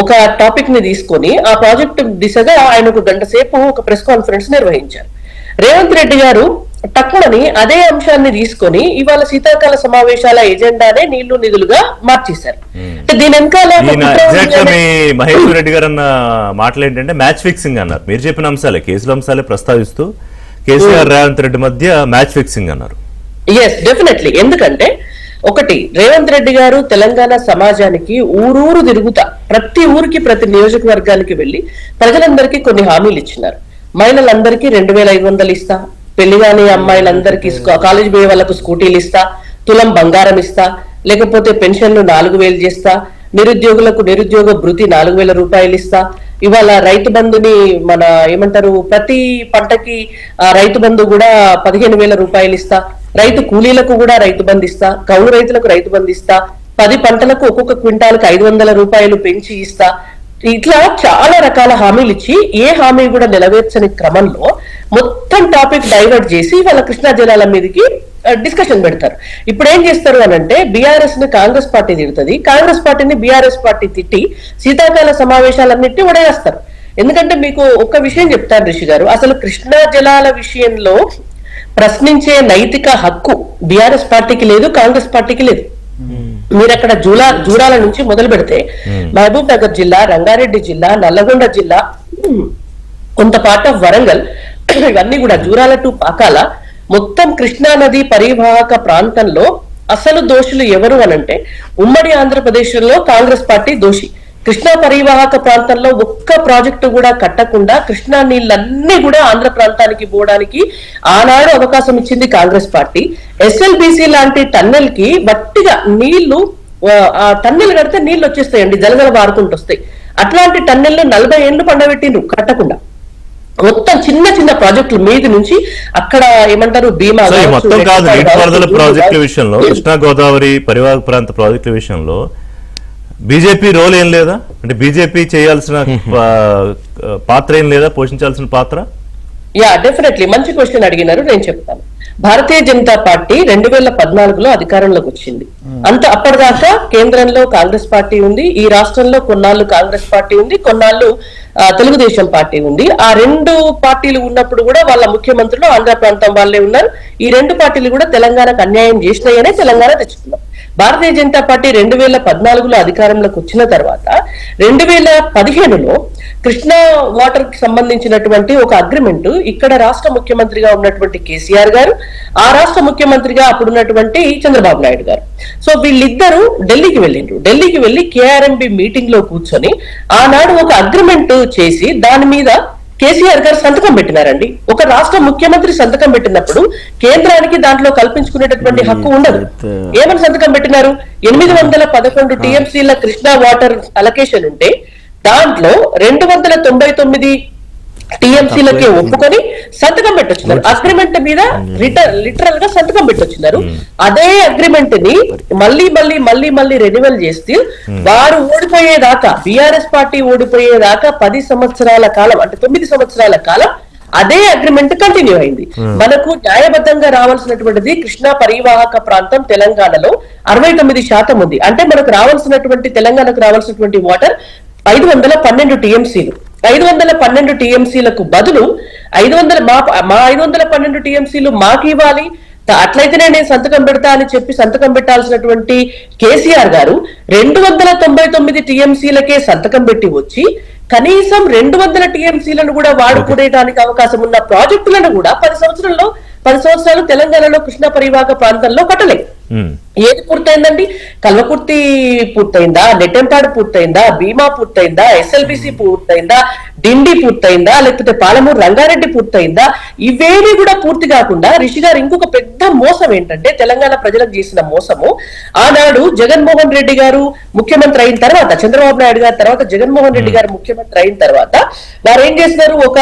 ఒక టాపిక్ ని తీసుకొని ఆ ప్రాజెక్టు దిశగా ఆయన 1 గంట సేపు ఒక ప్రెస్ కాన్ఫరెన్స్ నిర్వహించారు. రేవంత్ రెడ్డి గారు తక్కువని అదే అంశాన్ని తీసుకొని ఇవాళ శీతాకాల సమావేశాల ఎజెండానే నీళ్లు నిధులుగా మార్చేశారు. దీని వెనకాల మహేశ్వర్ రెడ్డి గారు అన్న మాటలు ఏంటంటే మ్యాచ్ ఫిక్సింగ్ అన్నారు. మీరు చెప్పిన అంశాలే, కేసుల అంశాలే ప్రస్తావిస్తూ కేసీఆర్ రేవంత్ రెడ్డి మధ్య మ్యాచ్ ఫిక్సింగ్ అన్నారు. Yes, definitely. ఎందుకంటే ఒకటి, రేవంత్ రెడ్డి గారు తెలంగాణ సమాజానికి ఊరూరు తిరుగుతా ప్రతి ఊరికి ప్రతి నియోజకవర్గానికి వెళ్లి ప్రజలందరికీ కొన్ని హామీలు ఇచ్చినారు. మహిళలందరికీ 2500 ఇస్తా, పెళ్లి కాని అమ్మాయిలందరికీ కాలేజ్ పోయే వాళ్ళకు స్కూటీలు ఇస్తా, తులం బంగారం ఇస్తా, లేకపోతే పెన్షన్లు 4000 చేస్తా, నిరుద్యోగులకు నిరుద్యోగ భృతి 4000 రూపాయలు ఇస్తా, ఇవాళ రైతు బంధుని మన ఏమంటారు ప్రతి పంటకి రైతు బంధు కూడా 15,000 రూపాయలు ఇస్తా, రైతు కూలీలకు కూడా రైతు బంధు ఇస్తా, కౌలు రైతులకు రైతు బంధు ఇస్తా, 10 పంటలకు ఒక్కొక్క క్వింటాలకు 500 రూపాయలు పెంచి ఇస్తా. ఇట్లా చాలా రకాల హామీలు ఇచ్చి ఏ హామీ కూడా నెరవేర్చని క్రమంలో మొత్తం టాపిక్ డైవర్ట్ చేసి వాళ్ళ కృష్ణా జలాల మీదకి డిస్కషన్ పెడతారు. ఇప్పుడు ఏం చేస్తారు అని అంటే బీఆర్ఎస్ ని కాంగ్రెస్ పార్టీ తిడుతుంది, కాంగ్రెస్ పార్టీని బీఆర్ఎస్ పార్టీ తిట్టి శీతాకాల సమావేశాలన్నింటినీ ఉడేస్తారు. ఎందుకంటే మీకు ఒక విషయం చెప్తాను రిషి గారు, అసలు కృష్ణా జలాల విషయంలో ప్రశ్నించే నైతిక హక్కు బీఆర్ఎస్ పార్టీకి లేదు, కాంగ్రెస్ పార్టీకి లేదు. మీరు అక్కడ జూరాల నుంచి మొదలు పెడితే మహబూబ్ నగర్ జిల్లా, రంగారెడ్డి జిల్లా, నల్లగొండ జిల్లా, కొంత పార్ట్ ఆఫ్ వరంగల్, ఇవన్నీ కూడా జూరాల టు పాకాల మొత్తం కృష్ణా నది పరివాహక ప్రాంతంలో అసలు దోషులు ఎవరు అనంటే ఉమ్మడి ఆంధ్రప్రదేశ్ లో కాంగ్రెస్ పార్టీ దోషి. కృష్ణా పరివాహక ప్రాంతంలో ఒక్క ప్రాజెక్టు కూడా కట్టకుండా కృష్ణా నీళ్ళన్నీ కూడా ఆంధ్ర ప్రాంతానికి పోవడానికి ఆనాడు అవకాశం ఇచ్చింది కాంగ్రెస్ పార్టీ. SLBC లాంటి టన్నెల్ కి వట్టిగా నీళ్లు ఆ టన్నెల్ కడితే నీళ్లు వచ్చేస్తాయండి, జలజల బారుకుంటూ వస్తాయి. అట్లాంటి టన్నెల్ 40 ఏళ్ళు పండబెట్టిండ్రు కట్టకుండా. మొత్తం చిన్న చిన్న ప్రాజెక్టులు మీది నుంచి అక్కడ ఏమంటారు భీమా సో ఈ మొత్తం కాదు, నీటిపారుదల ప్రాజెక్టుల విషయంలో, కృష్ణా గోదావరి పరివాహక ప్రాంత ప్రాజెక్టుల విషయంలో బీజేపీ రోల్ ఏం లేదా? అంటే బీజేపీ చేయాల్సిన పాత్ర ఏం లేదా, పోషించాల్సిన పాత్ర? యా డెఫినెట్లీ, మంచి క్వశ్చన్ అడిగినారు, నేను చెప్తాను. భారతీయ జనతా పార్టీ 2014లో అధికారంలోకి వచ్చింది. అప్పటిదాకా కేంద్రంలో కాంగ్రెస్ పార్టీ ఉంది, ఈ రాష్ట్రంలో కొన్నాళ్ళు కాంగ్రెస్ పార్టీ ఉంది, కొన్నాళ్ళు తెలుగుదేశం పార్టీ ఉంది. ఆ రెండు పార్టీలు ఉన్నప్పుడు కూడా వాళ్ళ ముఖ్యమంత్రులు ఆంధ్ర ప్రాంతం వాళ్ళే ఉన్నారు. ఈ రెండు పార్టీలు కూడా తెలంగాణకు అన్యాయం చేసినాయనే తెలంగాణ తెచ్చుకున్నాం. భారతీయ జనతా పార్టీ 2014లో అధికారంలోకి వచ్చిన తర్వాత 2015లో కృష్ణా వాటర్ కి సంబంధించినటువంటి ఒక అగ్రిమెంట్ ఇక్కడ రాష్ట్ర ముఖ్యమంత్రిగా ఉన్నటువంటి కేసీఆర్ గారు, ఆ రాష్ట్ర ముఖ్యమంత్రిగా అప్పుడున్నటువంటి చంద్రబాబు నాయుడు గారు, సో వీళ్ళిద్దరూ ఢిల్లీకి వెళ్ళిండ్రు. ఢిల్లీకి వెళ్లి కేఆర్ఎంబి మీటింగ్ లో కూర్చొని ఆనాడు ఒక అగ్రిమెంట్ చేసి దాని మీద కేసీఆర్ గారు సంతకం పెట్టినారండి. ఒక రాష్ట్ర ముఖ్యమంత్రి సంతకం పెట్టినప్పుడు కేంద్రానికి దాంట్లో కల్పించుకునేటటువంటి హక్కు ఉండదు. ఏమని సంతకం పెట్టినారు? 811 టీఎంసీల కృష్ణా వాటర్ అలొకేషన్ ఉంటే దాంట్లో 299 టీఎంసీలకే ఒప్పుకొని సంతకం పెట్టొచ్చినారు. అగ్రిమెంట్ మీద లిటరల్ గా సంతకం పెట్టొచ్చినారు. అదే అగ్రిమెంట్ ని మళ్ళీ రెన్యువల్ చేస్తే వారు ఓడిపోయేదాకా, బీఆర్ఎస్ పార్టీ ఓడిపోయేదాకా 10 సంవత్సరాల కాలం, అంటే 9 సంవత్సరాల కాలం అదే అగ్రిమెంట్ కంటిన్యూ అయింది. మనకు న్యాయబద్ధంగా రావాల్సినటువంటిది కృష్ణా పరివాహక ప్రాంతం తెలంగాణలో 69% ఉంది. అంటే మనకు రావాల్సినటువంటి, తెలంగాణకు రావాల్సినటువంటి వాటర్ 512 టీఎంసీలు. 512 టీఎంసీలకు బదులు 512 టీఎంసీలు మాకు ఇవ్వాలి, అట్లయితేనే నేను సంతకం పెడతా అని చెప్పి సంతకం పెట్టాల్సినటువంటి కేసీఆర్ గారు 299 టీఎంసీలకే సంతకం పెట్టి వచ్చి కనీసం 200 టీఎంసీలను కూడా వాడుకునేటానికి అవకాశం ఉన్న ప్రాజెక్టులను కూడా 10 సంవత్సరాలు తెలంగాణలో కృష్ణా పరివాహక ప్రాంతంలో కట్టలేదు. ఏది పూర్తయిందండి? కల్వకుర్తి పూర్తయిందా, నెట్టెంపాడు పూర్తయిందా, భీమా పూర్తయిందా, ఎస్ఎల్బిసి పూర్తయిందా, డిండి పూర్తయిందా, లేకపోతే పాలమూరు రంగారెడ్డి పూర్తయిందా? ఇవేమీ కూడా పూర్తి కాకుండా రిషి గారు ఇంకొక పెద్ద మోసం ఏంటంటే తెలంగాణ ప్రజలకు చేసిన మోసము, ఆనాడు జగన్మోహన్ రెడ్డి గారు ముఖ్యమంత్రి అయిన తర్వాత, చంద్రబాబు నాయుడు గారి తర్వాత జగన్మోహన్ రెడ్డి గారు ముఖ్యమంత్రి అయిన తర్వాత వారు ఏం చేసినారు? ఒక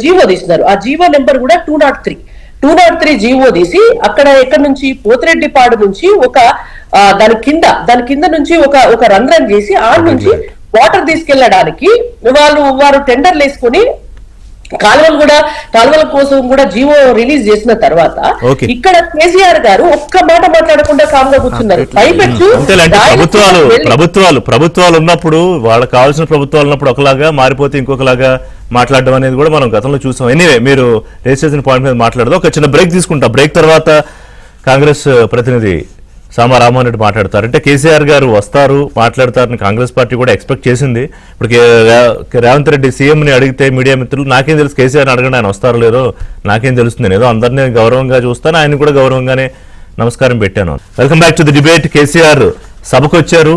జీవో తీసినారు. ఆ జీవో నెంబర్ కూడా 203 జీవో తీసి అక్కడ ఎక్కడి నుంచి, పోతిరెడ్డిపాడు నుంచి ఒక దాని కింద నుంచి ఒక రంధ్రం చేసి ఆ నుంచి వాటర్ తీసుకెళ్లడానికి వారు టెండర్లు వేసుకుని కాలువల కోసం కూడా జీవో రిలీజ్ చేసిన తర్వాత ఇక్కడ కేసీఆర్ గారు ఒక్క మాట మాట్లాడకుండా కామ్గా కూర్చున్నారు. పైపెచ్చు ప్రభుత్వాలు ఉన్నప్పుడు, వాళ్ళకి కావాల్సిన ప్రభుత్వాలు ఉన్నప్పుడు ఒకలాగా మారిపోతే ఇంకొకలాగా మాట్లాడడం అనేది కూడా మనం గతంలో చూసాం. ఎనీవే, మీరు రేస్ చేసిన పాయింట్ మీద మాట్లాడదాం. ఒక చిన్న బ్రేక్ తీసుకుంటాం. బ్రేక్ తర్వాత కాంగ్రెస్ ప్రతినిధి సామా రామ్మోహన్ రెడ్డి మాట్లాడతారు. అంటే కేసీఆర్ గారు వస్తారు, మాట్లాడతారని కాంగ్రెస్ పార్టీ కూడా ఎక్స్పెక్ట్ చేసింది. ఇప్పుడు రేవంత్ రెడ్డి సీఎంని అడిగితే మీడియా మిత్రులు, నాకేం తెలుసు కేసీఆర్ని అడగండి, ఆయన వస్తారో లేదో నాకేం తెలుస్తుంది, ఏదో అందరినీ గౌరవంగా చూస్తాను, ఆయన కూడా గౌరవంగానే నమస్కారం పెట్టాను. Welcome back to the debate. KCR సభకు వచ్చారు.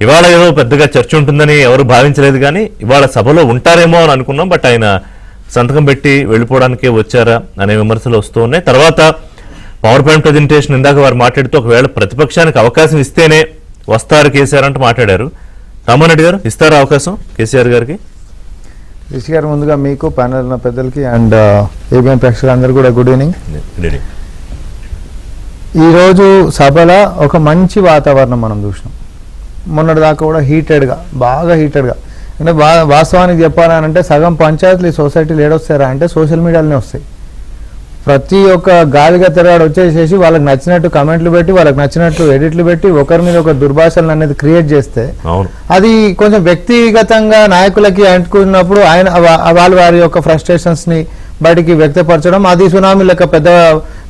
ఇవాళ ఏదో పెద్దగా చర్చ ఉంటుందని ఎవరు భావించలేదు, కానీ ఇవాళ సభలో ఉంటారేమో అని అనుకున్నాం. బట్ ఆయన సంతకం పెట్టి వెళ్ళిపోవడానికే వచ్చారా అనే విమర్శలు వస్తూ ఉన్నాయి. తర్వాత పవర్ పాయింట్ ప్రజెంటేషన్ ఇందాక వారు మాట్లాడుతూ ఒకవేళ ప్రతిపక్షానికి అవకాశం ఇస్తేనే వస్తారు కేసీఆర్ అంటూ మాట్లాడారు. రామ్మోహన్ రెడ్డి గారు, ఇస్తారా అవకాశం కేసీఆర్ గారికి? రిషి గారు, ముందుగా మీకు, ప్యానెల్ ఉన్న పెద్దలకి అండ్ ఏబిఎన్ ప్రేక్షకులందరూ కూడా గుడ్ ఈవినింగ్. ఈరోజు సభలో ఒక మంచి వాతావరణం మనం చూసినాం. మొన్నటి దాకా కూడా బాగా హీటెడ్గా, అంటే వాస్తవానికి చెప్పాలంటే సగం పంచాయతీలు సొసైటీలు ఏడొస్తారా అంటే సోషల్ మీడియాలోనే వస్తాయి. ప్రతి ఒక్క గాలిగా తిరగాడు వచ్చేసేసి వాళ్ళకి నచ్చినట్టు కమెంట్లు పెట్టి, వాళ్ళకి నచ్చినట్టు ఎడిట్లు పెట్టి, ఒకరి మీద ఒక దుర్భాషలను అనేది క్రియేట్ చేస్తే అది కొంచెం వ్యక్తిగతంగా నాయకులకి అంటుకున్నప్పుడు వాళ్ళు వారి యొక్క ఫ్రస్ట్రేషన్స్ ని బయటికి వ్యక్తపరచడం, అది సునామీ లెక్క పెద్ద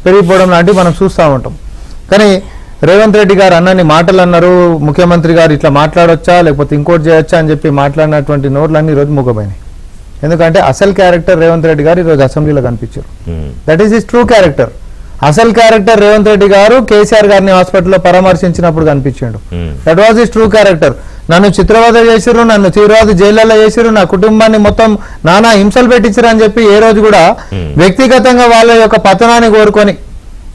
పెరిగిపోవడం లాంటివి మనం చూస్తూ ఉంటాం. కానీ రేవంత్ రెడ్డి గారు అన్నని మాటలు అన్నారు, ముఖ్యమంత్రి గారు ఇట్లా మాట్లాడొచ్చా లేకపోతే ఇంకోటి చేయొచ్చా అని చెప్పి మాట్లాడినటువంటి నోట్లన్నీ ఈరోజు మూగపోయినాయి. ఎందుకంటే అసలు క్యారెక్టర్ రేవంత్ రెడ్డి గారు ఈరోజు అసెంబ్లీలో కనిపించారు. That is his true character. అసలు క్యారెక్టర్ రేవంత్ రెడ్డి గారు కేసీఆర్ గారిని హాస్పిటల్లో పరామర్శించినప్పుడు కనిపించాడు. That was his true character. నన్ను చిత్రవద చేసిరు, నన్ను తీవ్రవాద జైళ్లలో చేసిరు, నా కుటుంబాన్ని మొత్తం నానా హింసలు పెట్టించారు అని చెప్పి ఏ రోజు కూడా వ్యక్తిగతంగా వాళ్ళ యొక్క పతనాన్ని కోరుకొని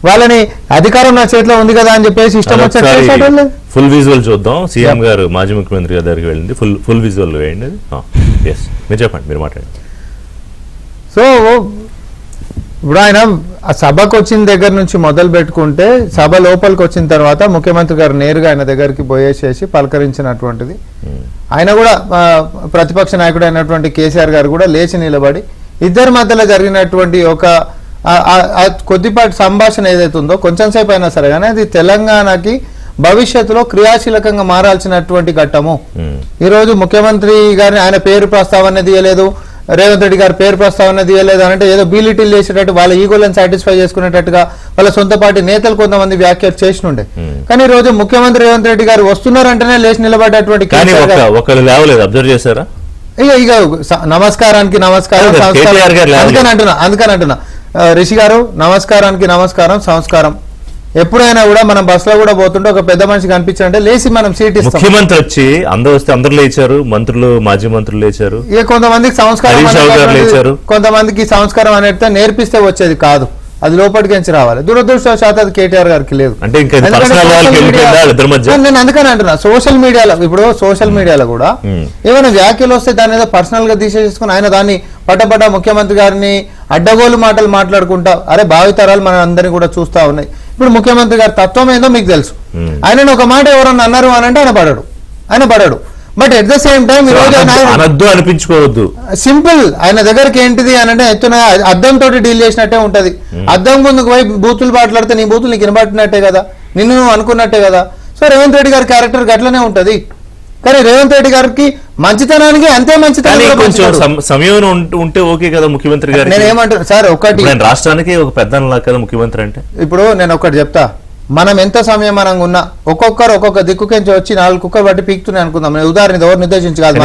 వాళ్ళని అధికారం నా చేతిలో ఉంది కదా అని చెప్పేసి ఇష్టం వచ్చినట్టు ఫుల్ విజువల్ చూద్దాం. సీఎం గారు మాజీ ముఖ్యమంత్రి గారి దగ్గరికి వెళ్ళింది, ఫుల్ విజువల్ వేయండి. ఎస్, మీరు చెప్పండి, మీరు మాట్లాడండి. సో ఇప్పుడు ఆయన ఆ సభకు వచ్చిన దగ్గర నుంచి మొదలు పెట్టుకుంటే సభ లోపలికి వచ్చిన తర్వాత ముఖ్యమంత్రి గారు నేరుగా ఆయన దగ్గరికి పోయేసేసి పలకరించినటువంటిది. ఆయన కూడా ప్రతిపక్ష నాయకుడు అయినటువంటి కేసీఆర్ గారు కూడా లేచి నిలబడి ఇద్దరి మధ్యలో జరిగినటువంటి ఒక కొద్దిపాటి సంభాషణ ఏదైతే ఉందో కొంచెం సేపు అయినా సరే కానీ అది తెలంగాణకి భవిష్యత్తులో క్రియాశీలకంగా మారాల్సినటువంటి ఘట్టము. ఈరోజు ముఖ్యమంత్రి గారిని ఆయన పేరు ప్రస్తావన తీయలేదు, రేవంత్ రెడ్డి గారి పేరు ప్రస్తావన తీయలేదు అంటే ఏదో బీలిటిల్ చేసేటట్టు వాళ్ళ ఈగోలను సాటిస్ఫై చేసుకునేటట్టుగా వాళ్ళ సొంత పార్టీ నేతలు కొంతమంది వ్యాఖ్యలు చేసినుండే. కానీ ఈ రోజు ముఖ్యమంత్రి రేవంత్ రెడ్డి గారు వస్తున్నారంటేనే లేచి నిలబడేటువంటి అబ్జర్వ్ చేశారా? ఇక నమస్కారానికి నమస్కారం, అందుకని అంటున్నా రిషి గారు, నమస్కారానికి నమస్కారం, సంస్కారం. ఎప్పుడైనా కూడా మనం బస్ లో కూడా పోతుంటే ఒక పెద్ద మనిషి కనిపించారంటే లేచి మనం సీట్ ఇస్తాం. ముఖ్యమంత్రి వచ్చి అందరూ వస్తే అందరూ లేచారు, మంత్రులు మాజీ మంత్రులు లేచారు. ఇక కొంతమందికి సంస్కారం, కొంతమందికి సంస్కారం అనేది నేర్పిస్తే వచ్చేది కాదు, అది లోపలికి రావాలి. దురదృష్టవశాత్తు అది కేటీఆర్ గారికి లేదు. నేను అందుకని అంటున్నా సోషల్ మీడియాలో, ఇప్పుడు సోషల్ మీడియాలో కూడా ఏమైనా వ్యాఖ్యలు వస్తే దాని ఏదో పర్సనల్ గా తీసేసుకుని ఆయన దాన్ని పట్టపట్ట ముఖ్యమంత్రి గారిని అడ్డగోలు మాటలు మాట్లాడుకుంటా, అరే భావితరాలు మన అందరినీ కూడా చూస్తా ఉన్నాయి. ఇప్పుడు ముఖ్యమంత్రి గారి తత్వం ఏందో మీకు తెలుసు. ఆయన ఒక మాట ఎవరన్నా అన్నారు అని అంటే ఆయన పడడు. But at the same time అనిపించుకోవద్దు, సింపుల్. ఆయన దగ్గరికి ఏంటిది అని అంటే ఎత్తున అద్దంతో డీల్ చేసినట్టే ఉంటది. అద్దం ముందుకు పోయి బూతులు మాట్లాడితే నీ బూతులు నీకు వినబట్టినట్టే కదా, నిన్ను నువ్వు అనుకున్నట్టే కదా. సో రేవంత్ రెడ్డి గారి క్యారెక్టర్ గట్లనే ఉంటది. కానీ రేవంత్ రెడ్డి గారికి మంచితనానికి అంతే మంచితనం సమయం ఉంటే ఓకే కదా ముఖ్యమంత్రి గారు. నేను ఏమంటున్నా సార్, ఒకటి రాష్ట్రానికి ఒక పెద్ద కదా ముఖ్యమంత్రి అంటే. ఇప్పుడు నేను ఒకటి చెప్తా, మనం ఎంత సమయం మనం ఉన్నా ఒక్కొక్కరు ఒక్కొక్క దిక్కుకెంచి వచ్చి 4 కుక్కలు బట్టి పీకుతున్నాయి అనుకుందాం. ఉదాహరణ ఎవరు నిర్దేశించి కాదు,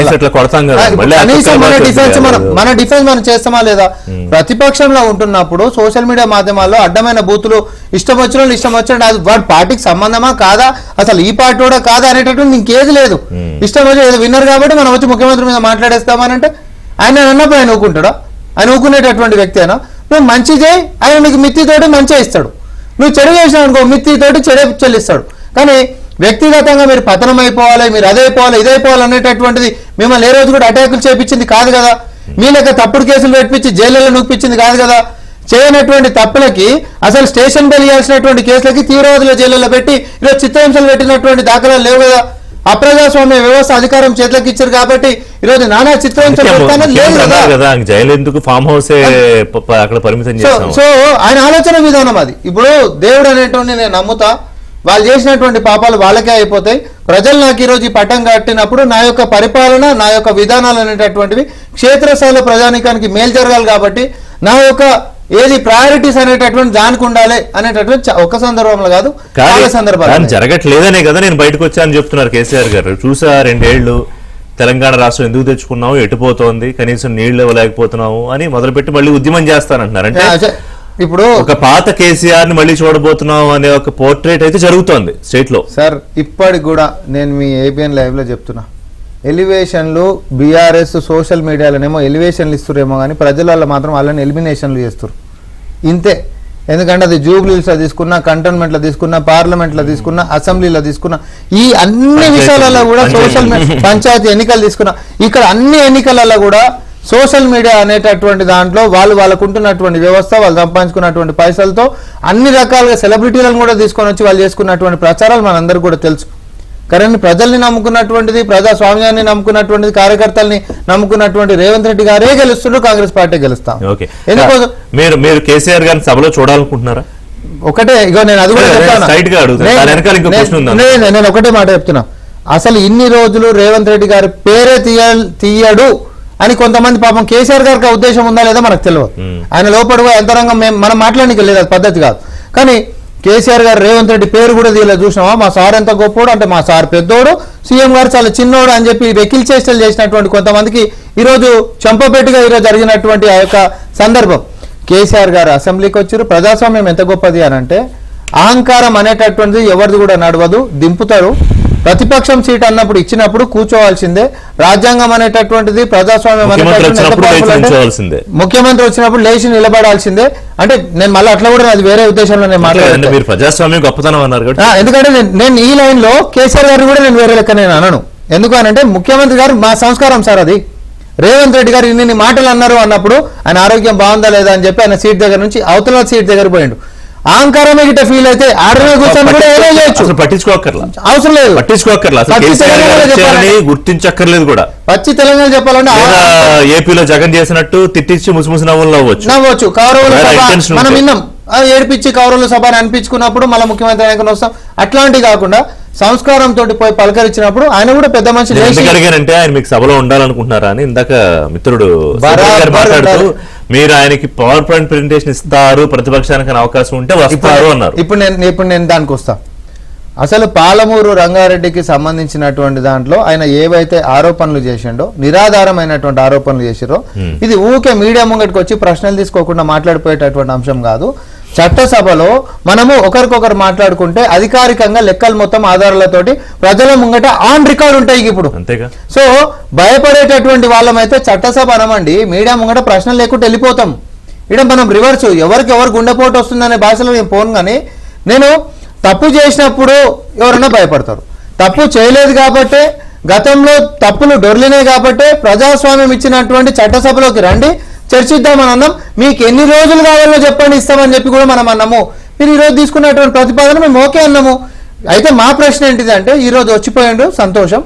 మన డిఫెన్స్ మనం చేస్తామా లేదా? ప్రతిపక్షంలో ఉంటున్నప్పుడు సోషల్ మీడియా మాధ్యమాల్లో అడ్డమైన బూతులు ఇష్టం వచ్చిన అది వాడి పార్టీకి సంబంధమా కాదా, అసలు ఈ పార్టీ కూడా కాదా అనేటటువంటి ఇంకేది లేదు. ఇష్టం వచ్చి ఏదో విన్నర్ కాబట్టి మనం వచ్చి ముఖ్యమంత్రి మీద మాట్లాడేస్తామనంటే ఆయన అన్నప్పుడు ఆయన ఊకుంటాడా? ఆయన ఊకునేటటువంటి వ్యక్తి అయినా నువ్వు మంచి చేయి, ఆయన నీకు మిత్తితోటి మంచిగా ఇస్తాడు. నువ్వు చెడు చేసినావు అనుకో మిత్తితోటి చెడు చెల్లిస్తాడు. కానీ వ్యక్తిగతంగా మీరు పతనం అయిపోవాలి, మీరు అదైపోవాలి ఇదైపోవాలి అనేటటువంటిది మిమ్మల్ని ఏ రోజు కూడా అటాకులు చేయించింది కాదు కదా. మీ లెక్క తప్పుడు కేసులు పెట్టించి జైళ్ళలో నూపించింది కాదు కదా. చేయనటువంటి తప్పులకి అసలు స్టేషన్ బెల్ ఇవ్వాల్సినటువంటి కేసులకి తీవ్రవాదుల జైళ్ళలో పెట్టి ఈరోజు చిత్రహింసలు పెట్టినటువంటి దాఖలాలు లేవు కదా. అప్రజాస్వామ్య వ్యవస్థ అధికారం చేతులకు ఇచ్చారు కాబట్టి ఈరోజు నానా చిత్రహింసలు లేదు కదా. సో ఆయన ఆలోచన విధానం అది. ఇప్పుడు దేవుడు అనేటువంటి నేను నమ్ముతా, వాళ్ళు చేసినటువంటి పాపాలు వాళ్ళకే అయిపోతాయి. ప్రజలు నాకు ఈరోజు ఈ పట్టం కట్టినప్పుడు నా యొక్క పరిపాలన, నా యొక్క విధానాలు అనేటటువంటివి క్షేత్రస్థాయిలో ప్రజానికానికి మేలు జరగాలి కాబట్టి నా యొక్క ఏది ప్రయారిటీస్ అనేటటువంటి దానికి ఉండాలి అనేటటువంటి ఒక సందర్భంలో కాదు చాలా సందర్భాలు జరగట్లేదనే కదా నేను బయటకు వచ్చానని చెప్తున్నారు కేసీఆర్ గారు. చూసా 2 ఏళ్లు తెలంగాణ రాష్ట్రం ఎందుకు తెచ్చుకున్నాము, ఎటుపోతోంది, కనీసం నీళ్లు ఇవ్వలేకపోతున్నాము అని మొదలుపెట్టి మళ్ళీ ఉద్యమం చేస్తానంటున్నారు. అంటే ఇప్పుడు ఒక పాత కేసీఆర్ ని మళ్ళీ చూడబోతున్నాం అనే ఒక పోర్ట్రేట్ అయితే జరుగుతోంది స్టేట్ లో. సార్ ఇప్పటికి కూడా నేను మీ ఏబిఎన్ లైవ్ లో చెప్తున్నా, ఎలివేషన్లు బీఆర్ఎస్ సోషల్ మీడియాలోనేమో ఎలివేషన్లు ఇస్తురేమో కానీ ప్రజలలో మాత్రం వాళ్ళని ఎలిమినేషన్లు చేస్తారు ఇంతే. ఎందుకంటే అది జూబ్లీస్లో తీసుకున్నా, కంటోన్మెంట్లో తీసుకున్నా, పార్లమెంట్లో తీసుకున్నా, అసెంబ్లీలో తీసుకున్నా, ఈ అన్ని విషయాలలో కూడా సోషల్ పంచాయతీ ఎన్నికలు తీసుకున్నా, ఇక్కడ అన్ని ఎన్నికలలో కూడా సోషల్ మీడియా అనేటటువంటి దాంట్లో వాళ్ళకు ఉంటున్నటువంటి వ్యవస్థ, వాళ్ళు సంపాదించుకున్నటువంటి పైసలతో అన్ని రకాలుగా సెలబ్రిటీలను కూడా తీసుకొని వచ్చి వాళ్ళు చేసుకున్నటువంటి ప్రచారాలు మనందరికీ కూడా తెలుసు. కానీ ప్రజల్ని నమ్ముకున్నటువంటిది, ప్రజాస్వామ్యాన్ని నమ్ముకున్నటువంటిది, కార్యకర్తల్ని నమ్ముకున్నటువంటి రేవంత్ రెడ్డి గారే గెలుస్తుండ్రు, కాంగ్రెస్ పార్టీ గెలుస్తాం. మీరు కేసీఆర్ గారిని సభలో చూడాలనుకుంటున్నారా? ఒకటే ఇగో నేను అది కూడా నేను ఒకటే మాట చెప్తున్నా, అసలు ఇన్ని రోజులు రేవంత్ రెడ్డి గారి పేరే తీయడు అని కొంతమంది పాపం కేసీఆర్ గారికి ఉద్దేశం ఉందా లేదా మనకు తెలియదు. ఆయన లోపల ఎంతరంగం మనం మాట్లాడడానికి లేదు, అది పద్ధతి కాదు. కానీ కేసీఆర్ గారు రేవంత్ రెడ్డి పేరు కూడా తీయలేదు. చూసినావా మా సార్ ఎంత గొప్పోడు అంటే మా సార్ పెద్దోడు, సీఎం గారు చాలా చిన్నోడు అని చెప్పి వెకిల్ చేష్టలు చేసినటువంటి కొంతమందికి ఈరోజు చంపపెట్టుగా ఈరోజు జరిగినటువంటి ఆ యొక్క సందర్భం. కేసీఆర్ గారు అసెంబ్లీకి వచ్చారు. ప్రజాస్వామ్యం ఎంత గొప్పది అని అంటే అహంకారం అనేటటువంటిది ఎవరిది కూడా నడవదు, దింపుతారు. ప్రతిపక్షం సీట్ అన్నప్పుడు ఇచ్చినప్పుడు కూర్చోవాల్సిందే. రాజ్యాంగం అనేటటువంటిది ప్రజాస్వామ్యం ముఖ్యమంత్రి వచ్చినప్పుడు లేచి నిలబడాల్సిందే. అంటే నేను మళ్ళీ అట్లా కూడా అది వేరే ఉద్దేశంలో నేను మాట్లాడాను. మీరు ప్రజాస్వామ్యం గొప్పతనం అన్నారు, ఎందుకంటే నేను ఈ లైన్ లో కేసీఆర్ గారు కూడా నేను వేరే లెక్క నేను అనను. ఎందుకు అనంటే ముఖ్యమంత్రి గారు మా సంస్కారం సార్ అది. రేవంత్ రెడ్డి గారు ఇన్ని మాటలు అన్నారు అన్నప్పుడు ఆయన ఆరోగ్యం బాగుందా లేదా అని చెప్పి ఆయన సీట్ దగ్గర నుంచి అవతల సీట్ దగ్గర పోయిండు. అహంకారమే గిట్ట ఫీల్ అయితే ఆర్డర్ కూర్చొని కూడా ఏదో చేయొచ్చు, పట్టించుకోకర్లా, అవసరం లేదు, పట్టించుకోకర్లా, గుర్తించక్కర్లేదు కూడా. పచ్చి తెలంగాణ చెప్పాలంటే ఏపీలో జగన్ చేసినట్టు తిట్టించి ముసిముసి నవ్వులు నవ్వచ్చు. కౌరవుల సభ మనం విన్నాం, ఏడిపించి కౌరవుల సభ అని అనిపించుకున్నప్పుడు మళ్ళీ ముఖ్యమంత్రి ఆయనకు వస్తాం. అట్లాంటివి కాకుండా సంస్కారం తోటి పోయి పలకరించినప్పుడు ఆయన కూడా పెద్ద మనిషి. అడిగానంటే ఆయన మీకు సభలో ఉండాలనుకుంటున్నారా అని ఇందాక మిత్రుడు మాట్లాడుతూ మీరు ఆయనకి పవర్ పాయింట్ ప్రెజెంటేషన్ ఇస్తారు, ప్రతిపక్షానికి అవకాశం ఉంటే వస్తారు అన్నారు. ఇప్పుడు నేను దానికి వస్తా. అసలు పాలమూరు రంగారెడ్డికి సంబంధించినటువంటి దాంట్లో ఆయన ఏవైతే ఆరోపణలు చేసిండో, నిరాధారమైనటువంటి ఆరోపణలు చేసిరో, ఇది ఊకే మీడియా ముంగటికి వచ్చి ప్రశ్నలు తీసుకోకుండా మాట్లాడిపోయేటటువంటి అంశం కాదు. చట్టసభలో మనము ఒకరికొకరు మాట్లాడుకుంటే అధికారికంగా లెక్కలు మొత్తం ఆధారాలతోటి ప్రజల ముంగట ఆన్ రికార్డ్ ఉంటాయి ఇప్పుడు. సో భయపడేటటువంటి వాళ్ళమైతే చట్టసభ అనమండి, మీడియా ముంగట ప్రశ్నలు లేకుండా వెళ్ళిపోతాం. ఇక్కడ మనం రివర్స్, ఎవరికి ఎవరు గుండెపోటు వస్తుందనే భాషలో నేను పోను. కానీ నేను తప్పు చేసినప్పుడు ఎవరైనా భయపడతారు, తప్పు చేయలేదు కాబట్టే, గతంలో తప్పులు డొర్లినాయి కాబట్టే ప్రజాస్వామ్యం ఇచ్చినటువంటి చట్టసభలోకి రండి, చర్చిద్దామని అన్నాం. మీకు ఎన్ని రోజులు కావాలో చెప్పండి, ఇస్తామని చెప్పి కూడా మనం అన్నాము. మీరు ఈరోజు తీసుకున్నటువంటి ప్రతిపాదన మేము ఓకే అన్నాము. అయితే మా ప్రశ్న ఏంటిదంటే, ఈరోజు వచ్చిపోయిండు సంతోషం,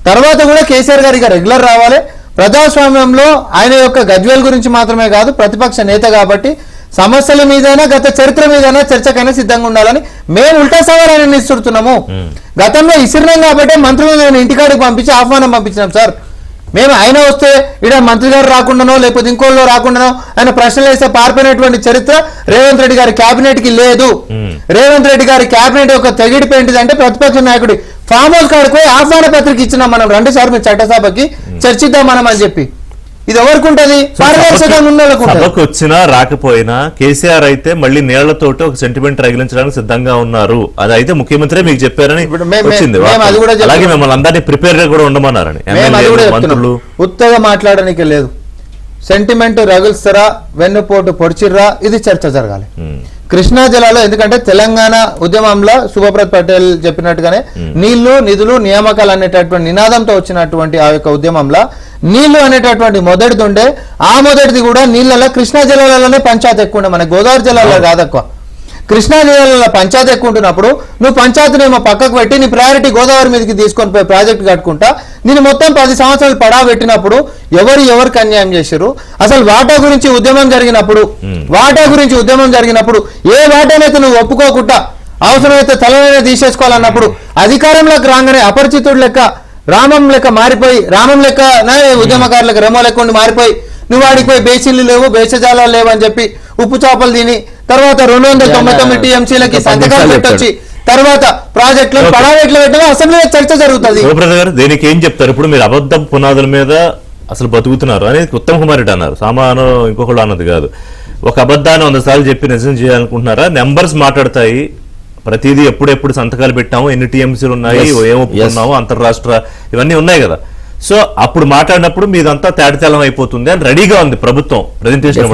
తర్వాత కూడా కేసీఆర్ గారు ఇక రెగ్యులర్ రావాలి. ప్రజాస్వామ్యంలో ఆయన యొక్క గజ్వేల్ గురించి మాత్రమే కాదు, ప్రతిపక్ష నేత కాబట్టి సమస్యల మీదైనా గత చరిత్ర మీదైనా చర్చకైనా సిద్ధంగా ఉండాలని మేము ఉల్టా సవాలని ఇస్తున్నాము. గతంలో ఇసిరినాం కాబట్టి మంత్రులను నేను ఇంటికాడికి పంపించి ఆహ్వానం పంపించినాం సార్. మేము ఆయన వస్తే ఇక్కడ మంత్రి గారు రాకుండానో లేకపోతే ఇంకోళ్ళు రాకుండానో ఆయన ప్రశ్నలు వేస్తే పారిపోయినటువంటి చరిత్ర రేవంత్ రెడ్డి గారి కేబినెట్ కి లేదు. రేవంత్ రెడ్డి గారి కేబినెట్ యొక్క తెగిడిపు ఏంటిదంటే ప్రతిపక్ష నాయకుడి ఫామ్ హౌస్ కాడికి పోయి ఆహ్వాన పత్రిక ఇచ్చినాం మనం 2 సార్లు మీరు చట్టసభకి చర్చిద్దాం మనం అని చెప్పి. ఇది ఎవరికి ఉంటది? సభకు వచ్చినా రాకపోయినా కేసీఆర్ అయితే మళ్ళీ నీళ్లతోటి ఒక సెంటిమెంట్ రగిలించడానికి సిద్ధంగా ఉన్నారు. అది అయితే ముఖ్యమంత్రి మీకు చెప్పారని వచ్చింది. అలాగే మిమ్మల్ని అందరినీ ప్రిపేర్ గా కూడా ఉండమన్నారని. ఉత్తగా మాట్లాడడానికి లేదు, సెంటిమెంట్ రగిల్స్తారా, వెన్నుపోటు పొడిచిర్రా, ఇది చర్చ జరగాలి. కృష్ణా జిల్లాలో ఎందుకంటే తెలంగాణ ఉద్యమంలో శుభప్రద్ పటేల్ చెప్పినట్టుగానే నీళ్లు నిధులు నియామకాలు అనేటటువంటి నినాదంతో వచ్చినటువంటి ఆ యొక్క ఉద్యమంలో నీళ్లు అనేటటువంటి మొదటిది ఉండే, ఆ మొదటిది కూడా నీళ్ళలో కృష్ణా జిల్లాలోనే పంచాయతీ ఎక్కువ ఉండే, మన గోదావరి జిల్లాలో కాదు ఎక్కువ. కృష్ణా జిల్లాలో పంచాయతీ ఎక్కువ ఉంటున్నప్పుడు నువ్వు పంచాయతీనేమో పక్కకు పెట్టి నీ ప్రయారిటీ గోదావరి మీదకి తీసుకొని పోయి ప్రాజెక్టు కట్టుకుంటా నేను మొత్తం 10 సంవత్సరాలు పడా పెట్టినప్పుడు ఎవరికి అన్యాయం చేశారు? అసలు వాటా గురించి ఉద్యమం జరిగినప్పుడు ఏ వాటానైతే నువ్వు ఒప్పుకోకుండా అవసరమైతే తలనైనా తీసేసుకోవాలన్నప్పుడు అధికారంలోకి రాగానే అపరిచితుడు లెక్క రామం లెక్క మారిపోయి, రామం లెక్క ఉద్యమకారులకు రెమో లెక్క మారిపోయి నువ్వు వాడికి పోయి బేసిన్లు లేవు, బేసజాలాలు లేవు అని చెప్పి ఉప్పు చేపలు తిని తర్వాత 299 టీఎంసీలకి సంతకాలు పెట్టొచ్చి తర్వాత ప్రాజెక్టులు పడావెట్లు పెట్టడం అసెంబ్లీలో చర్చ జరుగుతుంది. దీనికి ఏం చెప్తారు? ఇప్పుడు మీరు అబద్ధం పునాదుల మీద అసలు బతుకుతున్నారు అనేది ఉత్తమ్ కుమార్ రెడ్డి అన్నారు, సామాను ఇంకొకళ్ళు అన్నది కాదు. ఒక అబద్ధాన్ని 100 సార్లు చెప్పి నిజం చేయాలనుకుంటున్నారా? నెంబర్స్ మాట్లాడతాయి, ప్రతిదీ ఎప్పుడెప్పుడు సంతకాలు పెట్టాము, ఎన్ని టీఎంసీలు ఉన్నాయి, ఏం ఒప్పుకున్నాము, అంతర్రాష్ట్ర ఇవన్నీ ఉన్నాయి కదా. సో అప్పుడు మాట్లాడినప్పుడు మీదంతా తేటతెల్లం అయిపోతుంది అని రెడీగా ఉంది ప్రభుత్వం. ప్రెజెంటేషన్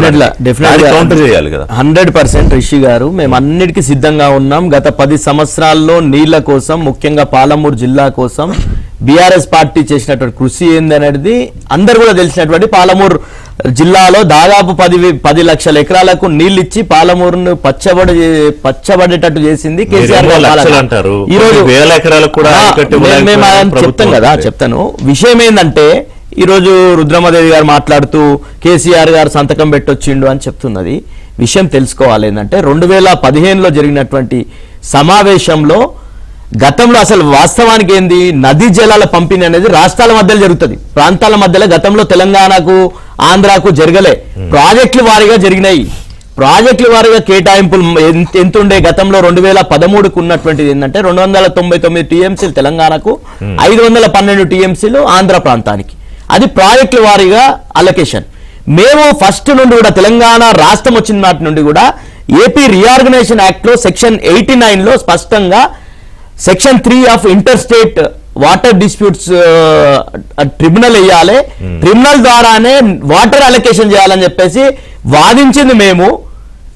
కౌంటర్ చేయాలి కదా. 100% రిషి గారు, మేము అన్నిటికీ సిద్ధంగా ఉన్నాం. గత 10 సంవత్సరాల్లో నీళ్ల కోసం, ముఖ్యంగా పాలమూరు జిల్లా కోసం బీఆర్ఎస్ పార్టీ చేసినటువంటి కృషి ఏందనేది అందరు కూడా తెలిసినటువంటి. పాలమూరు జిల్లాలో దాదాపు 10 లక్షల ఎకరాలకు నీళ్లు ఇచ్చి పాలమూరును పచ్చబడేటట్టు చేసింది కేసీఆర్ అంటారు. చెప్తాను కదా, చెప్తాను. విషయం ఏంటంటే ఈరోజు రుద్రమదేవి గారు మాట్లాడుతూ కేసీఆర్ గారు సంతకం పెట్టొచ్చిండు అని చెప్తున్నది. విషయం తెలుసుకోవాలి ఏంటంటే 2015లో జరిగినటువంటి సమావేశంలో గతంలో అసలు వాస్తవానికి ఏంది, నదీ జలాల పంపిణీ అనేది రాష్ట్రాల మధ్యలో జరుగుతుంది, ప్రాంతాల మధ్యలో. గతంలో తెలంగాణకు ఆంధ్రాకు జరగలే, ప్రాజెక్టుల వారీగా జరిగినాయి. ప్రాజెక్టుల వారీగా కేటాయింపులు ఎంత ఉండే గతంలో 2013కు ఉన్నటువంటిది ఏంటంటే 299 టీఎంసీలు తెలంగాణకు, 512 టీఎంసీలు ఆంధ్ర ప్రాంతానికి. అది ప్రాజెక్టుల వారీగా అలొకేషన్. మేము ఫస్ట్ నుండి కూడా తెలంగాణ రాష్ట్రం వచ్చిన నాటి నుండి కూడా ఏపీ రీఆర్గనైజేషన్ యాక్ట్ లో సెక్షన్ 89లో స్పష్టంగా section 3 of inter state water disputes tribunal వేయాలి, ట్రిబ్యునల్ ద్వారానే వాటర్ అలొకేషన్ చేయాలని చెప్పేసి వాదించింది మేము.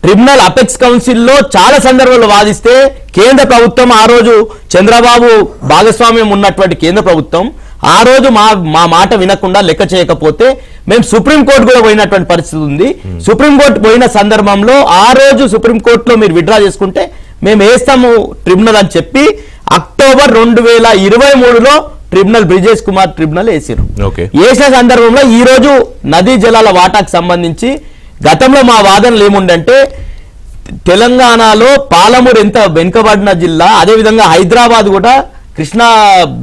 ట్రిబ్యునల్ అపెక్స్ కౌన్సిల్లో చాలా సందర్భాల్లో వాదిస్తే కేంద్ర ప్రభుత్వం ఆ రోజు చంద్రబాబు భాగస్వామ్యం ఉన్నటువంటి కేంద్ర ప్రభుత్వం ఆ రోజు మా మాట వినకుండా లెక్క చేయకపోతే మేము సుప్రీంకోర్టు కూడా పోయినటువంటి పరిస్థితి ఉంది. సుప్రీంకోర్టు పోయిన సందర్భంలో ఆ రోజు సుప్రీంకోర్టులో మీరు విత్డ్రా చేసుకుంటే మేము వేస్తాము ట్రిబ్యునల్ అని చెప్పి అక్టోబర్ 2023లో ట్రిబ్యునల్ బ్రిజేష్ కుమార్ ట్రిబ్యునల్ వేసారు. వేసిన సందర్భంలో ఈ రోజు నదీ జలాల వాటాకు సంబంధించి గతంలో మా వాదనలు ఏముండంటే తెలంగాణలో పాలమూరు ఎంత వెనుకబడిన జిల్లా, అదేవిధంగా హైదరాబాద్ కూడా కృష్ణా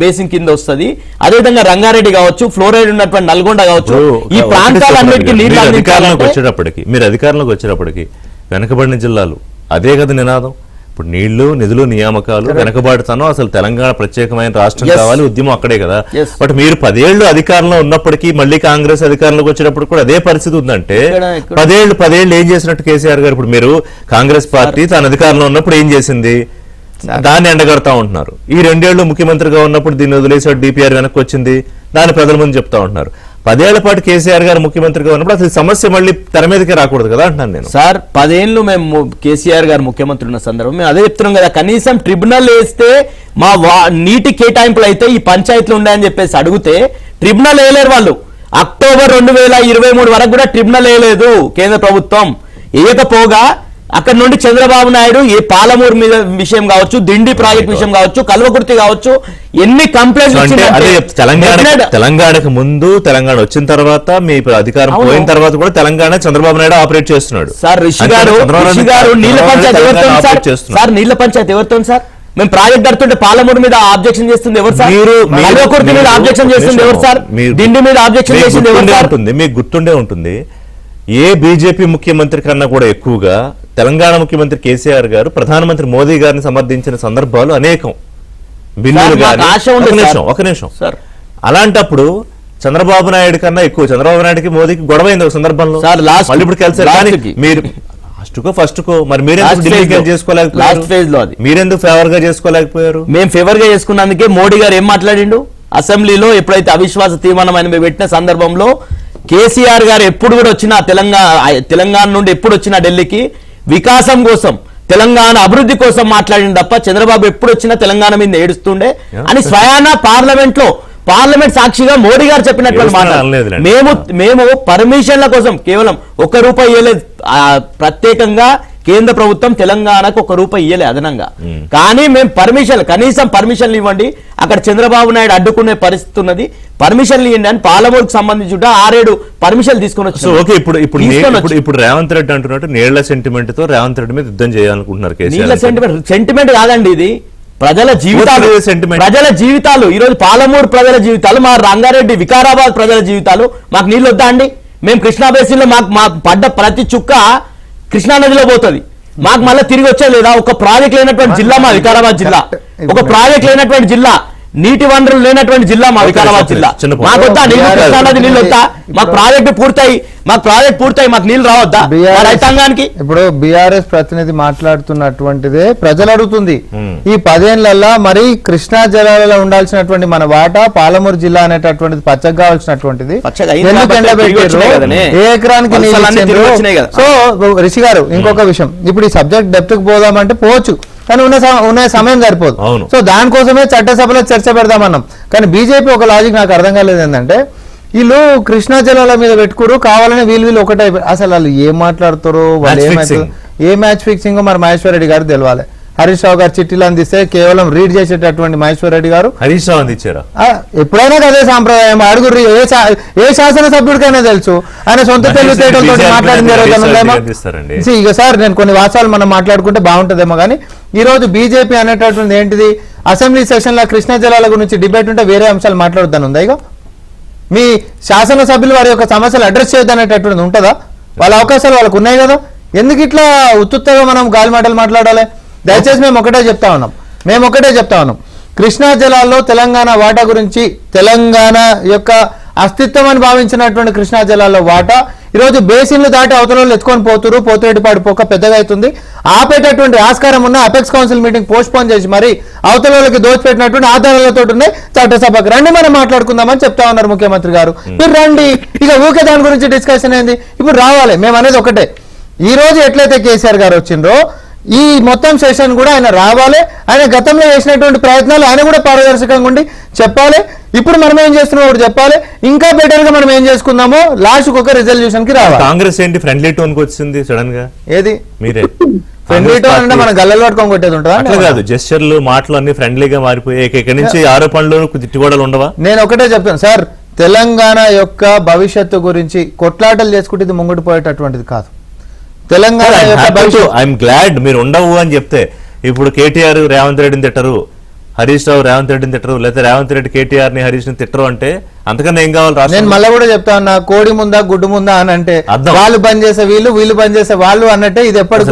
బేసిన్ కింద వస్తుంది, అదేవిధంగా రంగారెడ్డి కావచ్చు, ఫ్లోరైడ్ ఉన్నటువంటి నల్గొండ కావచ్చు, ఈ ప్రాంతాలన్నిటికీ నీళ్ళు మీరు అధికారంలోకి వచ్చేటప్పటికి వెనకబడిన జిల్లాలు అదే కదా నినాదం. ఇప్పుడు నీళ్లు, నిధులు, నియామకాలు, వెనకబాటుతనం, అసలు తెలంగాణ ప్రత్యేకమైన రాష్ట్రం కావాలి, ఉద్యమం అక్కడే కదా. బట్ మీరు 10 ఏళ్లు అధికారంలో ఉన్నప్పటికీ మళ్ళీ కాంగ్రెస్ అధికారంలోకి వచ్చేటప్పుడు కూడా అదే పరిస్థితి ఉందంటే 10 ఏళ్లు ఏం చేసినట్టు కేసీఆర్ గారు? ఇప్పుడు మీరు కాంగ్రెస్ పార్టీ తన అధికారంలో ఉన్నప్పుడు ఏం చేసింది, దాన్ని ఎండగడతా ఉంటున్నారు. ఈ 2 ఏళ్లు ముఖ్యమంత్రిగా ఉన్నప్పుడు దీన్ని వదిలేసాడు, డిపిఆర్ వెనక్కి వచ్చింది, దాన్ని ప్రజల ముందు చెప్తా ఉంటున్నారు. 10 ఏళ్ల పాటు కేసీఆర్ గారు ముఖ్యమంత్రిగా ఉన్నప్పుడు అసలు సమస్య మళ్ళీ తెర మీదకి రాకూడదు కదా అంటున్నాను నేను. సార్ 10 ఏళ్ళు మేము కేసీఆర్ గారు ముఖ్యమంత్రి ఉన్న సందర్భం మేము అదే చెప్తున్నాం కదా, కనీసం ట్రిబ్యునల్ వేస్తే మా నీటి కేటాయింపులు అయితే ఈ పంచాయతీలు ఉన్నాయని చెప్పేసి అడిగితే ట్రిబ్యునల్ వేయలేరు వాళ్ళు. అక్టోబర్ 2023 వరకు కూడా ట్రిబ్యునల్ వేయలేదు కేంద్ర ప్రభుత్వం. వేయకపోగా అక్కడ నుండి చంద్రబాబు నాయుడు ఏ పాలమూరు మీద విషయం కావచ్చు, దిండి ప్రాజెక్ట్ విషయం కావచ్చు, కల్వకుర్తి కావచ్చు, ఎన్ని కంప్లైంట్స్ తెలంగాణకు ముందు, తెలంగాణ వచ్చిన తర్వాత, మీ అధికారం పోయిన తర్వాత కూడా తెలంగాణ చంద్రబాబు నాయుడు ఆపరేట్ చేస్తున్నాడు. సార్ రిషి గారు నీళ్ల పంచాయతీ ఎవరితో సార్? మేము ప్రాజెక్ట్ కడుతుంటే పాలమూరు మీద ఆబ్జెక్షన్ చేస్తుంది ఎవరు సార్? కల్వకుర్తి మీద ఆబ్జెక్షన్ చేస్తుంది ఎవరు సార్? దిండి మీద ఆబ్జెక్షన్ చేస్తుంది ఎవరు సార్? మీకు గుర్తుండే ఉంటుంది, ఏ బీజేపీ ముఖ్యమంత్రి కన్నా కూడా ఎక్కువగా తెలంగాణ ముఖ్యమంత్రి కేసీఆర్ గారు ప్రధానమంత్రి మోదీ గారిని సమర్థించిన సందర్భాలు అనేకం. బిల్లులు ఒక నిమిషం సార్. అలాంటప్పుడు చంద్రబాబు నాయుడు కన్నా ఎక్కువ చంద్రబాబు నాయుడుకి మోదీకి గొడవైంది ఒక సందర్భంలో. మళ్ళీ ఇప్పుడు కలిసి మీరు ఫస్ట్ కో మరి మీరెందుకు చేసుకోలేకపోయారు? మీరెందుకు ఫేవర్ గా చేసుకోలేకపోయారు? మేము ఫేవర్ గా చేసుకున్నందుకే మోడీ గారు ఏం మాట్లాడిండు అసెంబ్లీలో ఎప్పుడైతే అవిశ్వాస తీర్మానం ఆయన పెట్టిన సందర్భంలో కేసీఆర్ గారు ఎప్పుడు కూడా వచ్చిన తెలంగాణ నుండి ఎప్పుడు వచ్చినా ఢిల్లీకి వికాసం కోసం, తెలంగాణ అభివృద్ధి కోసం మాట్లాడింది తప్ప చంద్రబాబు ఎప్పుడు వచ్చినా తెలంగాణ మీద ఏడుస్తుండే అని స్వయాన పార్లమెంట్ సాక్షిగా మోడీ గారు చెప్పినటువంటి మాట. మేము పర్మిషన్ల కోసం కేవలం ₹1 ఇవ్వలేదు, ప్రత్యేకంగా కేంద్ర ప్రభుత్వం తెలంగాణకు ₹1 ఇవ్వలే అదనంగా. కానీ మేము కనీసం పర్మిషన్లు ఇవ్వండి, అక్కడ చంద్రబాబు నాయుడు అడ్డుకునే పరిస్థితి ఉన్నది, పర్మిషన్లు ఇవ్వండి అని పాలమూరుకు సంబంధించి 6-7 పర్మిషన్లు తీసుకొని వచ్చారు. ఇప్పుడు రేవంత్ రెడ్డి అంటున్నట్టు నీళ్ల సెంటిమెంట్ తో రేవంత్ రెడ్డి మీద యుద్ధం చేయాలనుకుంటున్నారు. నీళ్ల సెంటిమెంట్ కాదండి, ఇది ప్రజల జీవితాలు. ఈ రోజు పాలమూరు ప్రజల జీవితాలు, మా రంగారెడ్డి వికారాబాద్ ప్రజల జీవితాలు. మాకు నీళ్ళు వద్దా అండి? మేము కృష్ణా బేసిన్ లో మాకు పడ్డ ప్రతి చుక్క కృష్ణా నదిలో పోతుంది, మాకు మళ్ళీ తిరిగి వచ్చే లేదా? ఒక ప్రాజెక్ట్ లేనటువంటి జిల్లా మా వికారాబాద్ జిల్లా, ఒక ప్రాజెక్ట్ లేనటువంటి జిల్లా, నీటి వనరులు లేనటువంటి జిల్లా మా వికారాబాద్ జిల్లా. మాకు వద్దా నీళ్ళు? కృష్ణా నది నీళ్ళు వద్దా? మాకు ప్రాజెక్టు పూర్తయి మాకు నీళ్ళు రావద్దా రైతాంగానికి? ఇప్పుడు బీఆర్ఎస్ ప్రతినిధి మాట్లాడుతున్నటువంటిదే ప్రజలు అడుగుతుంది. ఈ 10 ఏళ్లలో మరి కృష్ణా జలాలలో ఉండాల్సినటువంటి మన వాటా పాలమూరు జిల్లా అనేటటువంటిది పచ్చగా కావాల్సినటువంటిది ఏ ఎకరానికి? సో రిషి గారు ఇంకొక విషయం, ఇప్పుడు ఈ సబ్జెక్ట్ డెప్త్ కి పోదామంటే పోవచ్చు, కానీ ఉన్న సమయం సరిపోదు. సో దానికోసమే చట్టసభలో చర్చ పెడదామన్నాం. కానీ బీజేపీ ఒక లాజిక్ నాకు అర్థం కాలేదు ఏంటంటే, వీళ్ళు కృష్ణా జలాల మీద పెట్టుకోరు, కావాలని వీళ్ళు ఒకటే. అసలు వాళ్ళు ఏం మాట్లాడుతారో, వాళ్ళు ఏ మ్యాచ్ ఫిక్సింగ్ మరి మహేశ్వర్ రెడ్డి గారు తెలవాలి. హరీష్ రావు గారు చిట్టీలు అందిస్తే కేవలం రీడ్ చేసేటటువంటి మహేశ్వర్ రెడ్డి గారు హరీష్ రావు అందించారా? ఎప్పుడైనా అదే సాంప్రదాయం. అడుగురు ఏ శాసనసభ్యుడికైనా తెలుసు ఆయన సొంత తెలివితేటలతో మాట్లాడింది. ఇక సార్ నేను కొన్ని వాస్తవాలు మనం మాట్లాడుకుంటే బాగుంటుందేమో, కానీ ఈ రోజు బీజేపీ అనేటటువంటిది ఏంటిది? అసెంబ్లీ సెషన్ లో కృష్ణా జలాల గురించి డిబేట్ ఉంటే వేరే అంశాలు మాట్లాడొద్దని ఉందా? ఇక మీ శాసనసభ్యులు వారి యొక్క సమస్యలు అడ్రస్ చేయొద్దనేటటువంటిది ఉంటుందా? వాళ్ళ అవకాశాలు వాళ్ళకు ఉన్నాయి కదా, ఎందుకు ఇట్లా ఉత్తుత్తగా మనం గాలి మాటలు మాట్లాడాలి? దయచేసి మేము ఒకటే చెప్తా ఉన్నాం, కృష్ణా జలాల్లో తెలంగాణ వాటా గురించి, తెలంగాణ యొక్క అస్తిత్వం అని భావించినటువంటి కృష్ణా జలాల్లో వాటా ఈరోజు బేసిన్లు దాటి అవతల ఎత్తుకొని పోతురు, పోతిరెడ్డిపాడు పోక పెద్దగా అవుతుంది. ఆపేటటువంటి ఆస్కారం ఉన్న apex council meeting post phone చేసి మరి అవతల వాళ్ళకి దోచిపెట్టినటువంటి ఆధారాలతో ఉన్నాయి. చట్టసభకు రండి మనం మాట్లాడుకుందామని చెప్తా ఉన్నారు ముఖ్యమంత్రి గారు. మీరు రండి, ఇక ఊకే దాని గురించి డిస్కషన్ ఏంది, ఇప్పుడు రావాలి. మేము అనేది ఒకటే, ఈ రోజు ఎట్లయితే కేసీఆర్ గారు వచ్చిండ్రో ఈ మొత్తం సెషన్ కూడా ఆయన రావాలి. ఆయన గతంలో చేసినటువంటి ప్రయత్నాలు ఆయన కూడా పారదర్శకంగా ఉండి చెప్పాలి. ఇప్పుడు మనం ఏం చేస్తున్నామో ఒకటి చెప్పాలి, ఇంకా బెటర్ గా మనం ఏం చేసుకుందామో లాస్ట్ ఒక రిజల్యూషన్ కి రావాలి. కాంగ్రెస్ ఏంటి ఫ్రెండ్లీ టోన్ కి వచ్చింది సడన్ గా? ఏది మీరే ఫ్రెండ్లీ టోన్ అంటే మన గల్లలు పట్టుకొని కొట్టేది ఉంటుందా? అట్లా కాదు, జెస్చర్లు మాటలు అన్ని ఫ్రెండ్లీగా మారిపోయి ఇక్కడి నుంచి ఆరోపణలు తిట్టుకోవడాలు ఉండవా? నేను ఒకటే చెప్తాను సార్, తెలంగాణ యొక్క భవిష్యత్తు గురించి కొట్లాటలు చేసుకుంటే ఇది ముంగటి పోయేటటువంటిది కాదు. తెలంగాణ ఐఎమ్ గ్లాడ్ మీరు ఉండవు అని చెప్తే, ఇప్పుడు కేటీఆర్ రేవంత్ రెడ్డిని తిట్టరు, హరీష్ రావు రేవంత్ రెడ్డిని తిట్టరు, లేకపోతే రేవంత్ రెడ్డి కేటీఆర్ ని హరీష్ ని తిట్టరు అంటే అంతకన్నా ఏం కావాలి? నేను మళ్ళీ కూడా చెప్తా ఉన్నా, కోడి ముందా గుడ్డు ముందా అని అంటే వాళ్ళు బంద్ చేసే వీళ్ళు బంద్ చేసే వాళ్ళు అన్నట్టే ఇది ఎప్పటికీ.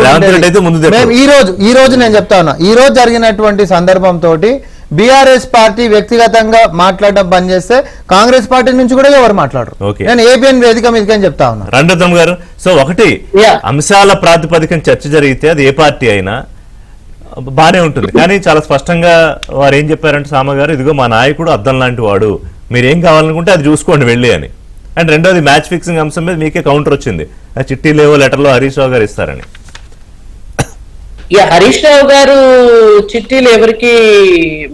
ఈ రోజు నేను చెప్తా ఉన్నా, ఈ రోజు జరిగినటువంటి సందర్భంతో బీఆర్ఎస్ పార్టీ వ్యక్తిగతంగా మాట్లాడడం బంద్ చేస్తే కాంగ్రెస్ పార్టీ నుంచి కూడా ఎవరు మాట్లాడరు. నేను ఏపీఎన్ వేదిక మీదకని చెప్తా ఉన్నా. రండోత్తమ్ గారు, సో ఒకటి అంశాల ప్రాతిపదికన చర్చ జరిగితే అది ఏ పార్టీ అయినా బానే ఉంటుంది, కానీ చాలా స్పష్టంగా వారు ఏం చెప్పారంటే సామ గారు, ఇదిగో మా నాయకుడు అద్దం లాంటి వాడు, మీరేం కావాలనుకుంటే అది చూసుకోండి వెళ్ళి అని. అండ్ రెండోది మ్యాచ్ ఫిక్సింగ్ అంశం మీద మీకే కౌంటర్ వచ్చింది, ఆ చిట్టి లేవో లెటర్లో హరీష్ రావు గారు ఇస్తారని. హరీష్ రావు గారు చిట్టీలు ఎవరికి?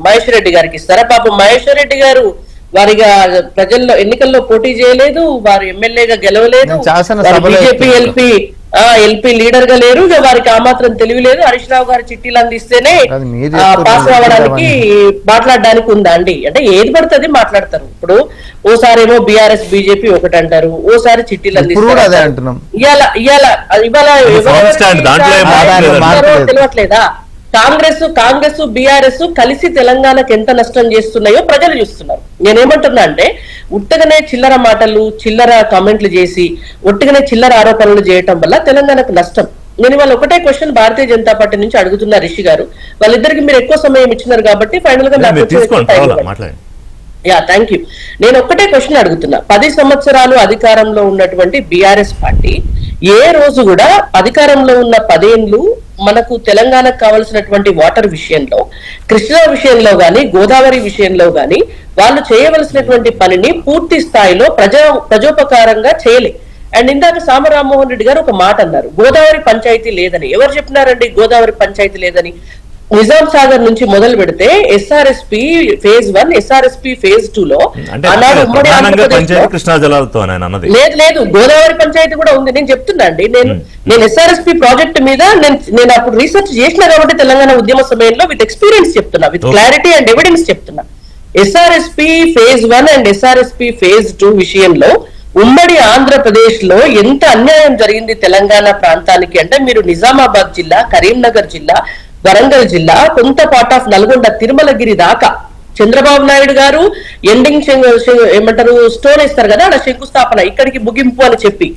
మహేశ్వర్ రెడ్డి గారికి ఇస్తారా? పాపం మహేశ్వర్ రెడ్డి గారు వారిగా ప్రజల్లో ఎన్నికల్లో పోటీ చేయలేదు, వారు ఎమ్మెల్యేగా గెలవలేదు, బీజేపీ ఎల్పీ లీడర్ గా లేరు, వారికి ఆ మాత్రం తెలివి లేదు. హరీష్ రావు గారు చిట్టీలు అందిస్తేనే పాస్ అవ్వడానికి మాట్లాడడానికి ఉందా అండి? అంటే ఏది పడుతుంది మాట్లాడతారు. ఇప్పుడు ఓసారి ఏమో బీఆర్ఎస్ బీజేపీ ఒకటి అంటారు, ఓసారి చిట్టీలు అందిస్తారు. తెలియట్లేదా? కాంగ్రెస్ బీఆర్ఎస్ కలిసి తెలంగాణకు ఎంత నష్టం చేస్తున్నాయో ప్రజలు చూస్తున్నారు. నేనేమంటున్నా అంటే, ఉట్టగానే చిల్లర మాటలు చిల్లర కామెంట్లు చేసి ఒట్టుగానే చిల్లర ఆరోపణలు చేయటం వల్ల తెలంగాణకు నష్టం. నేను ఇవాళ ఒకటే క్వశ్చన్ భారతీయ జనతా పార్టీ నుంచి అడుగుతున్నా రిషి గారు, వాళ్ళిద్దరికి మీరు ఎక్కువ సమయం ఇచ్చినారు కాబట్టి ఫైనల్ గా థ్యాంక్ యూ. నేను ఒక్కటే క్వశ్చన్ అడుగుతున్నా, 10 సంవత్సరాలు అధికారంలో ఉన్నటువంటి బీఆర్ఎస్ పార్టీ ఏ రోజు కూడా అధికారంలో ఉన్న 10 ఏళ్లు మనకు తెలంగాణకు కావలసినటువంటి వాటర్ విషయంలో, కృష్ణా విషయంలో గాని, గోదావరి విషయంలో గాని వాళ్ళు చేయవలసినటువంటి పనిని పూర్తి స్థాయిలో ప్రజోపకారంగా చేయలే. అండ్ ఇందాక సామ రామ్మోహన్ రెడ్డి గారు ఒక మాట అన్నారు, గోదావరి పంచాయతీ లేదని. ఎవరు చెప్పినారండి గోదావరి పంచాయతీ లేదని? నిజాం సాగర్ నుంచి మొదలు పెడితే ఎస్ఆర్ఎస్పి ఫేజ్ 1, ఎస్ఆర్ఎస్పి ఫేజ్ 2 లో ఉమ్మడి లేదు గోదావరి పంచాయతీ కూడా ఉంది. నేను చెప్తున్నా అండి, నేను ఎస్ఆర్ఎస్పి ప్రాజెక్ట్ మీద నేను అప్పుడు రీసెర్చ్ చేసినా కాబట్టి తెలంగాణ ఉద్యమ సమయంలో విత్ ఎక్స్పీరియన్స్ చెప్తున్నా, విత్ క్లారిటీ అండ్ ఎవిడెన్స్ చెప్తున్నా. SRSP phase 1 and SRSP phase 2 విషయంలో ఉమ్మడి ఆంధ్రప్రదేశ్ లో ఎంత అన్యాయం జరిగింది తెలంగాణ ప్రాంతానికి అంటే, మీరు నిజామాబాద్ జిల్లా, కరీంనగర్ జిల్లా, వరంగల్ జిల్లా, కొంత పార్ట్ ఆఫ్ నల్గొండ, తిరుమలగిరి దాకా చంద్రబాబు నాయుడు గారు ఎండింగ్ ఏమంటారు స్టోన్ వేస్తారు కదా, అక్కడ శంకుస్థాపన, ఇక్కడికి ముగింపు అని చెప్పి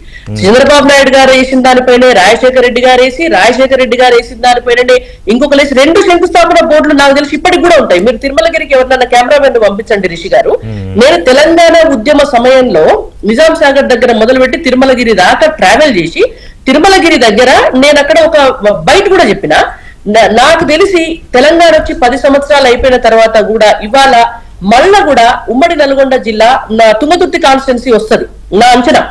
చంద్రబాబు నాయుడు గారు వేసిన దానిపైనే రాజశేఖర రెడ్డి గారు వేసి, రాజశేఖర రెడ్డి గారు వేసిన దానిపైనే ఇంకొక 2 శంకుస్థాపన బోర్డులు నాకు తెలిసి ఇప్పటికి కూడా ఉంటాయి. మీరు తిరుమలగిరికి ఎవరినన్నా కెమెరామెన్ పంపించండి రిషి గారు. నేను తెలంగాణ ఉద్యమ సమయంలో నిజాం సాగర్ దగ్గర మొదలుపెట్టి తిరుమలగిరి దాకా ట్రావెల్ చేసి, తిరుమలగిరి దగ్గర నేను అక్కడ ఒక బయట కూడా చెప్పిన, నాకు తెలిసి తెలంగాణ వచ్చి 10 సంవత్సరాలు అయిపోయిన తర్వాత కూడా ఇవాళ మళ్ళా కూడా ఉమ్మడి నల్గొండ జిల్లా తుంగతుర్తి కాన్స్టిట్యున్సీ వస్తుంది. నా అంచనా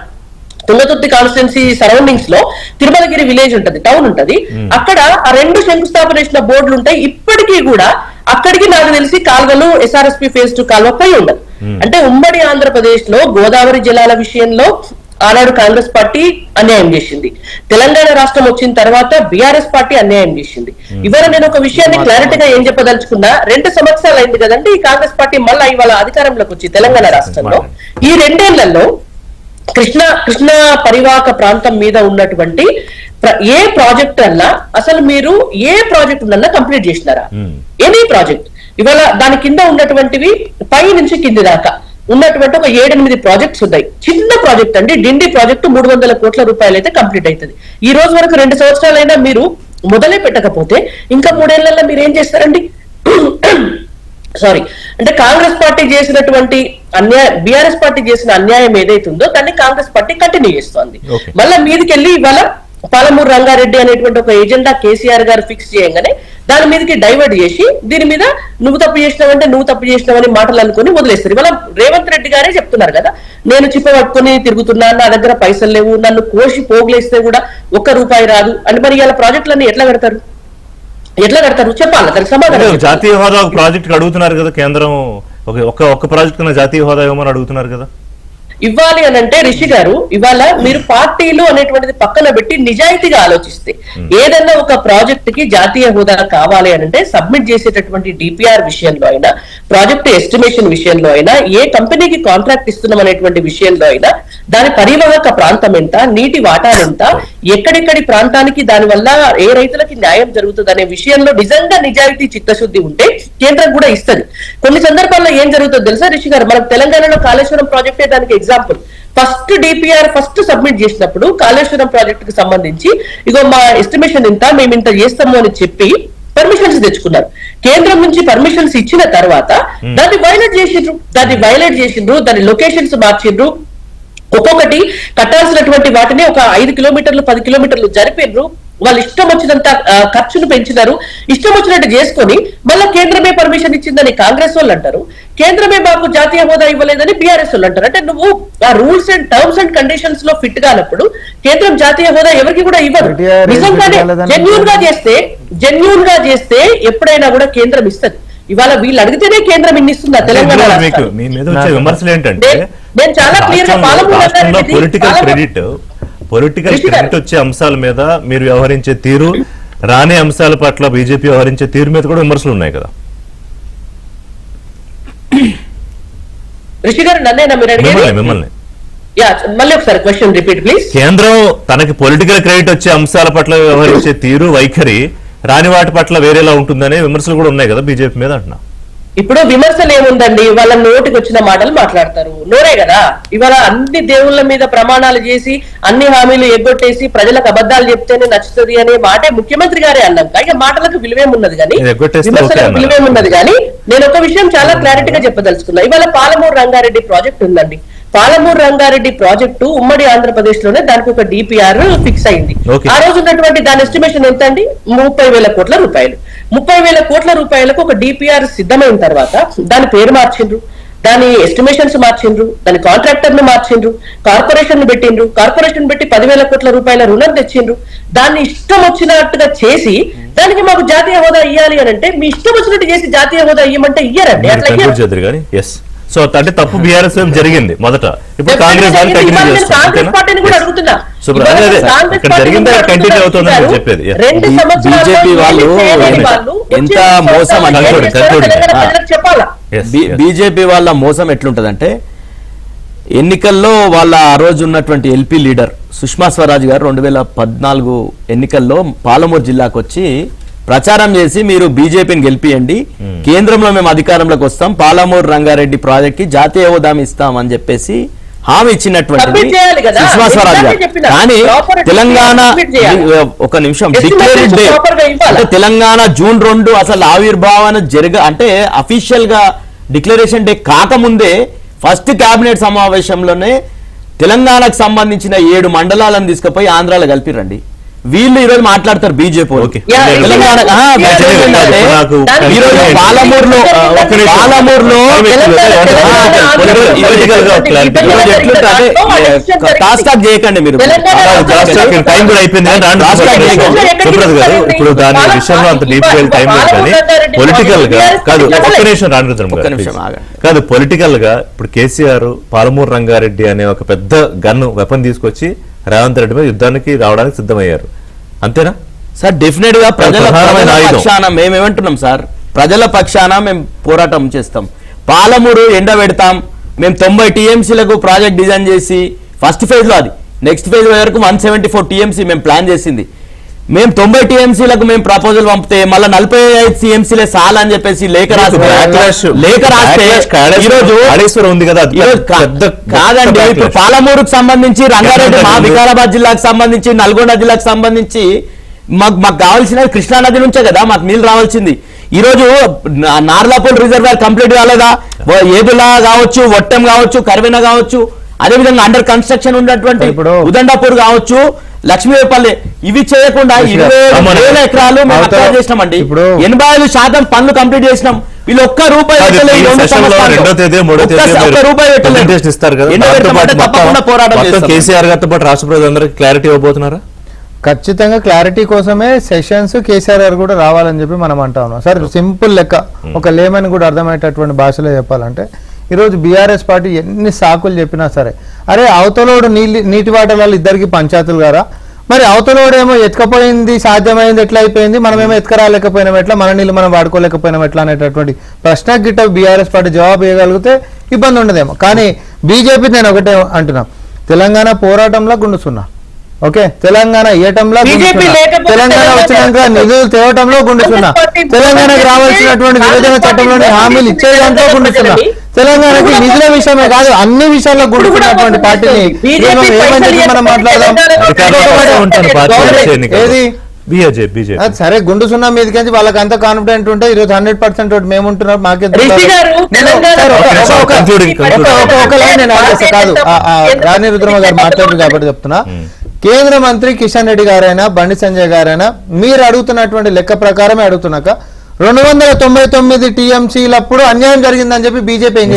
తుంగతుర్తి కాన్స్టిట్యున్సీ సరౌండింగ్స్ లో తిరుమలగిరి విలేజ్ ఉంటది, టౌన్ ఉంటది, అక్కడ ఆ 2 శంకుస్థాపన చేసిన బోర్డులు ఉంటాయి. ఇప్పటికీ కూడా అక్కడికి నాకు తెలిసి కాల్వలు ఎస్ఆర్ఎస్పి ఫేజ్ 2 కాల్వ పై ఉండదు. అంటే ఉమ్మడి ఆంధ్రప్రదేశ్ లో గోదావరి జలాల విషయంలో ఆనాడు కాంగ్రెస్ పార్టీ అన్యాయం చేసింది, తెలంగాణ రాష్ట్రం వచ్చిన తర్వాత బీఆర్ఎస్ పార్టీ అన్యాయం చేసింది. ఇవాళ నేను ఒక విషయాన్ని క్లారిటీగా ఏం చెప్పదలుచుకున్నా, 2 సంవత్సరాలు అయింది కదండి ఈ కాంగ్రెస్ పార్టీ మళ్ళా ఇవాళ అధికారంలోకి వచ్చి తెలంగాణ రాష్ట్రంలో. ఈ 2 ఏళ్లలో కృష్ణా పరివాహక ప్రాంతం మీద ఉన్నటువంటి ఏ ప్రాజెక్ట్ అన్నా అసలు మీరు ఏ ప్రాజెక్ట్ ఉందన్నా కంప్లీట్ చేసినారా? Any project. ఇవాళ దాని కింద ఉన్నటువంటివి పై నుంచి కింది దాకా ఉన్నటువంటి ఒక 7-8 ప్రాజెక్ట్స్ ఉన్నాయి. చిన్న ప్రాజెక్ట్ అండి, డిండి ప్రాజెక్టు 300 కోట్ల రూపాయలు అయితే కంప్లీట్ అవుతుంది. ఈ రోజు వరకు 2 సంవత్సరాలైనా మీరు మొదలే పెట్టకపోతే ఇంకా 3 ఏళ్లలో మీరు ఏం చేస్తారండి? సారీ, అంటే కాంగ్రెస్ పార్టీ చేసినటువంటి అన్యాయం, బీఆర్ఎస్ పార్టీ చేసిన అన్యాయం ఏదైతే ఉందో దాన్ని కాంగ్రెస్ పార్టీ కంటిన్యూ చేస్తోంది. Okay. మళ్ళీ మీదకెళ్ళి ఇవాళ పాలమూరు రంగారెడ్డి అనేటువంటి ఒక ఎజెండా కేసీఆర్ గారు ఫిక్స్ చేయగానే దాని మీదకి డైవర్ట్ చేసి దీని మీద నువ్వు తప్పు చేసినావంటే నువ్వు తప్పు చేసినావని మాటలు అనుకుని వదిలేస్తారు. ఇవాళ రేవంత్ రెడ్డి గారే చెప్తున్నారు కదా, నేను చిప్ప పట్టుకుని తిరుగుతున్నా, నా దగ్గర పైసలు లేవు, నన్ను కోసి పోగులేస్తే కూడా ₹1 రాదు అని. మరి ఇలా ప్రాజెక్టులన్నీ ఎట్లా కడతారు చెప్పాలి, దానికి సమాధానం చెప్పాలి. జాతీయ హోదా ఒక ప్రాజెక్ట్ అడుగుతున్నారు కదా కేంద్రం, ఒక్క ప్రాజెక్ట్ కన్నా జాతీయ హోదా ఇవ్వమని అడుగుతున్నారు కదా. ఇవ్వాలి అని అంటే రిషి గారు, ఇవాళ మీరు పార్టీలు అనేటువంటిది పక్కన పెట్టి నిజాయితీగా ఆలోచిస్తే ఏదన్నా ఒక ప్రాజెక్ట్ కి జాతీయ హోదా కావాలి అని అంటే సబ్మిట్ చేసేటటువంటి డిపిఆర్ విషయంలో అయినా, ప్రాజెక్ట్ ఎస్టిమేషన్ విషయంలో అయినా, ఏ కంపెనీకి కాంట్రాక్ట్ ఇస్తున్నాం అనేటువంటి విషయంలో అయినా దాని పరివాహక ప్రాంతం ఎంత, నీటి వాటా ఎంత, ఎక్కడెక్కడి ప్రాంతానికి దాని వల్ల ఏ రైతులకి న్యాయం జరుగుతుంది అనే విషయంలో నిజంగా నిజాయితీ చిత్తశుద్ధి ఉంటే కేంద్రం కూడా ఇస్తుంది. కొన్ని సందర్భాల్లో ఏం జరుగుతుందో తెలుసా రిషి గారు, మనకు తెలంగాణలో కాళేశ్వరం ప్రాజెక్టే దానికి ఎగ్జాంపుల్. ఫస్ట్ డిపిఆర్ సబ్మిట్ చేసినప్పుడు కాళేశ్వరం ప్రాజెక్ట్ కి సంబంధించి ఇగో మా ఎస్టిమేషన్ ఇంత, మేము ఇంత చేస్తాము అని చెప్పి పర్మిషన్స్ తెచ్చుకున్నారు. కేంద్రం నుంచి పర్మిషన్స్ ఇచ్చిన తర్వాత దాన్ని వైలేట్ చేసిండ్రు, దాని లొకేషన్స్ మార్చిండ్రు, ఒక్కొక్కటి కట్టాల్సినటువంటి వాటిని ఒక 5 కిలోమీటర్లు 10 కిలోమీటర్లు జరిపిండ్రు. వాళ్ళు ఇష్టం వచ్చినంత ఖర్చును పెంచినారు, ఇష్టం వచ్చినట్టు చేసుకొని మళ్ళీ కేంద్రమే పర్మిషన్ ఇచ్చిందని కాంగ్రెస్ వాళ్ళు అంటారు, కేంద్రమే మాకు జాతీయ హోదా ఇవ్వలేదని బీఆర్ఎస్ వాళ్ళు అంటారు. అంటే నువ్వు ఆ rules and terms and conditions లో ఫిట్ కానప్పుడు కేంద్రం జాతీయ హోదా ఎవరికి కూడా ఇవ్వదు. నిజంగానే జెన్యూన్ గా చేస్తే ఎప్పుడైనా కూడా కేంద్రం ఇస్తుంది. ఇవాళ వీళ్ళు అడిగితేనే కేంద్రం ఇన్నిస్తుందా తెలంగాణ? మీ మీద వచ్చే విమర్శలు ఏంటంటే నేను చాలా క్లియర్ గా పొలిటికల్ క్రెడిట్ వచ్చే అంశాల మీద మీరు వ్యవహరించే తీరు, రాని అంశాల పట్ల బీజేపీ వ్యవహరించే తీరు మీద కూడా విమర్శలు ఉన్నాయి కదా. రిషి గారు నన్నేనా మీరు అడిగేది? మిమ్మల్ని మళ్ళీ ఒకసారి క్వశ్చన్ రిపీట్ ప్లీజ్. కేంద్రం తనకి పొలిటికల్ క్రెడిట్ వచ్చే అంశాల పట్ల వ్యవహరించే తీరు, వైఖరి రాని వాటి పట్ల వేరేలా ఉంటుందనే విమర్శలు కూడా ఉన్నాయి కదా బీజేపీ మీద అంటున్నా. ఇప్పుడు విమర్శలు ఏముందండి, వాళ్ళ నోటికి వచ్చిన మాటలు మాట్లాడతారు, నోరే కదా. ఇవాళ అన్ని దేవుళ్ళ మీద ప్రమాణాలు చేసి అన్ని హామీలు ఎగ్గొట్టేసి ప్రజలకు అబద్ధాలు చెప్తేనే నచ్చుతుంది అనే మాటే ముఖ్యమంత్రి గారే అన్నాక ఇక మాటలకు విలువేమున్నది కానీ, విమర్శలకు విలువేమున్నది కానీ, నేను ఒక విషయం చాలా క్లారిటీగా చెప్పదలుచుకున్నా. ఇవాళ పాలమూరు రంగారెడ్డి ప్రాజెక్ట్ ఉందండి. పాలమూరు రంగారెడ్డి ప్రాజెక్టు ఉమ్మడి ఆంధ్రప్రదేశ్ లోనే దానికి ఒక డిపిఆర్ ఫిక్స్ అయింది. ఆ రోజు ఉన్నటువంటి దాని ఎస్టిమేషన్ ఎంత అండి? 30,000 కోట్ల రూపాయలు. 30,000 కోట్ల రూపాయలకు ఒక డిపిఆర్ సిద్ధమైన తర్వాత దాని పేరు మార్చిండ్రు, దాని ఎస్టిమేషన్స్ మార్చిండ్రు, దాని కాంట్రాక్టర్ ను మార్చిండ్రు, కార్పొరేషన్ ను పెట్టిండ్రు, కార్పొరేషన్ పెట్టి 10,000 కోట్ల రూపాయల రుణం తెచ్చిండ్రు. దాన్ని ఇష్టం వచ్చినట్టుగా చేసి దానికి మాకు జాతీయ హోదా ఇవ్వాలి అని అంటే మీ ఇష్టం వచ్చినట్టు చేసి జాతీయ హోదా ఇవ్వమంటే ఇయ్యారండి. అట్లా ఇయ్యారు. సో అంటే తప్పు బీఆర్ఎస్ జరిగింది మొదట, ఇప్పుడు కాంగ్రెస్ పార్టీని కూడా అడుగుతున్నా. కంటిన్యూ అవుతుందని చెప్పేది. బీజేపీ వాళ్ళు ఎంత మోసం చెప్పాలా? బీజేపీ వాళ్ళ మోసం ఎట్లుంటదంటే, ఎన్నికల్లో వాళ్ళ ఆ రోజు ఉన్నటువంటి ఎల్పీ లీడర్ సుష్మా స్వరాజ్ గారు 2014 ఎన్నికల్లో పాలమూరు జిల్లాకు వచ్చి ప్రచారం చేసి మీరు బీజేపీని గెలిపియండి, కేంద్రంలో మేము అధికారంలోకి వస్తాం, పాలమూరు రంగారెడ్డి ప్రాజెక్ట్ కి జాతీయ హోదా ఇస్తాం అని చెప్పేసి హామీ ఇచ్చినటువంటి సుష్మా స్వరాజ్ గారు. కానీ తెలంగాణ ఒక నిమిషం డిక్లేర్డ్ డే అంటే తెలంగాణ June 2 అసలు ఆవిర్భావన అంటే అఫీషియల్ గా డిక్లరేషన్ డే కాకముందే ఫస్ట్ కేబినెట్ సమావేశంలోనే తెలంగాణకు సంబంధించిన 7 మండలాలను తీసుకుపోయి ఆంధ్రాలో కలిపిరండి. వీళ్ళు ఈరోజు మాట్లాడతారు బీజేపీ పాలమూరులో చేయకండి మీరు. టైం కూడా అయిపోయింది. ఇప్పుడు దాని విషయంలో అంత డీటెయిల్ టైం లేదు కానీ పొలిటికల్ గా కాదు, ఒక్క నిమిషం కాదు, పొలిటికల్ గా ఇప్పుడు కేసీఆర్ పాలమూరు రంగారెడ్డి అనే ఒక పెద్ద గన్ను వెపన్ తీసుకొచ్చి రేవంత్ రెడ్డి మీద యుద్ధానికి రావడానికి సిద్ధమయ్యారు, అంతేనా సార్? డెఫినెట్ గా ప్రజల పక్షాన మేమేమంటున్నాం సార్, ప్రజల పక్షాన మేము పోరాటం చేస్తాం. పాలమూరు ఎండ పెడతాం, మేము 90 టీఎంసీలకు ప్రాజెక్ట్ డిజైన్ చేసి ఫస్ట్ ఫేజ్ లో, అది నెక్స్ట్ ఫేజ్ వరకు 174 టీఎంసీ మేము ప్లాన్ చేసింది. మేము 90 టీఎంసీలకు మేము ప్రపోజల్ పంపితే మళ్ళీ 45 టీఎంసీలే సాల్ అని చెప్పేసి లేఖ రాస్తే ఉంది కదా. కాదండి, ఇప్పుడు పాలమూరుకు సంబంధించి, రంగారెడ్డి మా వికారాబాద్ జిల్లాకు సంబంధించి, నల్గొండ జిల్లాకు సంబంధించి మాకు కావాల్సినది కృష్ణా నది నుంచే కదా మాకు నీళ్ళు రావాల్సింది. ఈ రోజు నార్లాపూల్ రిజర్వాయర్ కంప్లీట్ కాలేదా? ఏదులా కావచ్చు, వట్టం కావచ్చు, కర్వెన కావచ్చు, అదే విధంగా అండర్ కన్స్ట్రక్షన్ ఉన్నటువంటి ఉదండాపూర్ కావచ్చు, లక్ష్మీపల్లి, ఇవి చేయకుండా 20,000 ఎకరాలు మేము అక్వైర్ చేసినామండి. 85% పనులు కంప్లీట్ చేసినాం. వీళ్ళు ఒక్క రూపాయి కేసీఆర్ గారితో పాటు రాష్ట్ర ప్రజలందరికీ క్లారిటీ ఇవ్వబోతున్నారా? ఖచ్చితంగా క్లారిటీ కోసమే సెషన్స్ కేసీఆర్ గారు కూడా రావాలని చెప్పి మనం అంటా ఉన్నాం సార్. సింపుల్ లెక్క, ఒక లేమన్ కూడా అర్థమయ్యేటటువంటి భాషలో చెప్పాలంటే, ఈరోజు బీఆర్ఎస్ పార్టీ ఎన్ని సాకులు చెప్పినా సరే, అరే అవతలోడు నీటి వాటలలో ఇద్దరికి పంచాయతీలు గారా, మరి అవతలోడేమో ఎత్తుకపోయింది, సాధ్యమైంది, ఎట్లా అయిపోయింది, మనమేమో ఎత్తుకరాలేకపోయినాం ఎట్లా, మన నీళ్ళు మనం వాడుకోలేకపోయినాం ఎట్లా అనేటటువంటి ప్రశ్న గిట్ట బీఆర్ఎస్ పార్టీ జవాబు ఇవ్వగలిగితే ఇబ్బంది ఉండదేమో. కానీ బీజేపీ నేను ఒకటే అంటున్నా, తెలంగాణ పోరాటంలో గుండుసున్నా, ఓకే, తెలంగాణ ఇయ్యటంలో, తెలంగాణ వచ్చినాక నిధులు తేవటంలో గుండుసున్నా, తెలంగాణకు రావాల్సినటువంటి విభజన చట్టంలోని హామీలు ఇచ్చే దాంట్లో గుండుసున్నా, తెలంగాణకి నిధుల విషయమే కాదు అన్ని విషయాల్లో గుండుకున్నటువంటి పార్టీని ఏమని చెప్పి మనం మాట్లాడదాం. ఏది సరే గుండు సున్నా మీదకి వాళ్ళకి అంత కాన్ఫిడెంట్ ఉంటే ఈరోజు 100% మేము ఉంటున్నాం. మాకే ఒక లైన్ నేను ఆలోచిస్తా కాదు, రాణి రుద్రమ గారు మాట్లాడారు కాబట్టి చెప్తున్నా. కేంద్ర మంత్రి కిషన్ రెడ్డి గారైనా బండి సంజయ్ గారైనా మీరు అడుగుతున్నటువంటి లెక్క ప్రకారమే అడుగుతున్నాక 299 టీఎంసీలప్పుడు అన్యాయం జరిగిందని చెప్పి బీజేపీ ఏం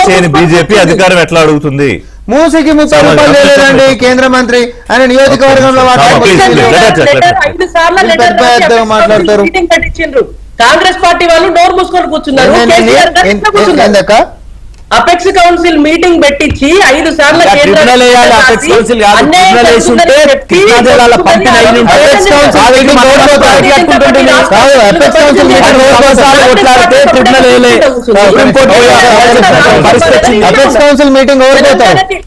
చేసింది? బీజేపీ అధికారం ఎట్లా అడుగుతుంది? మూసికి 30 రూపాయలు లేదండి కేంద్ర మంత్రి ఆయన నియోజకవర్గంలో మాట్లాడతారు. కాంగ్రెస్ పార్టీ వాళ్ళు నోరు మూసుకొని కూర్చున్నారు. అపెక్స్ కౌన్సిల్ మీటింగ్ పెట్టించి 5 సార్లు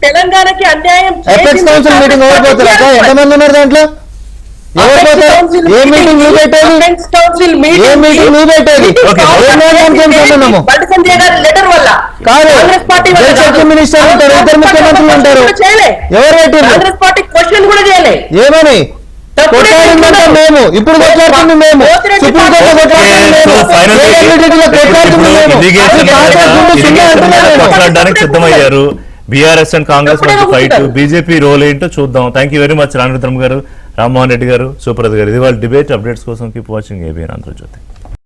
తెలంగాణకి అన్యాయం ఎంతమంది ఉన్నారు దాంట్లో? మినిస్టర్ ఉంటారు, ఇద్దరు ముఖ్యమంత్రులు ఉంటారు, ఎవరు పెట్టారు? ఏమని కొట్లాడిందంటే మేము ఇప్పుడు కొట్లాడుతుంది, మేము కొట్లాడడానికి సిద్ధమయ్యారు. బీఆర్ఎస్ అండ్ కాంగ్రెస్ మధ్య ఫైట్, బీజేపీ రోల్ ఏంటో చూద్దాం. థ్యాంక్ యూ వెరీ మచ్ రాణిరుద్రమ గారు, రామ్మోహన్ రెడ్డి గారు, సుప్రద్ గారు. ఇది వాళ్ళ డిబేట్. అప్డేట్స్ కోసం కీప్ వాచింగ్ ఏబిఎన్ ఆంధ్రజ్యోతి.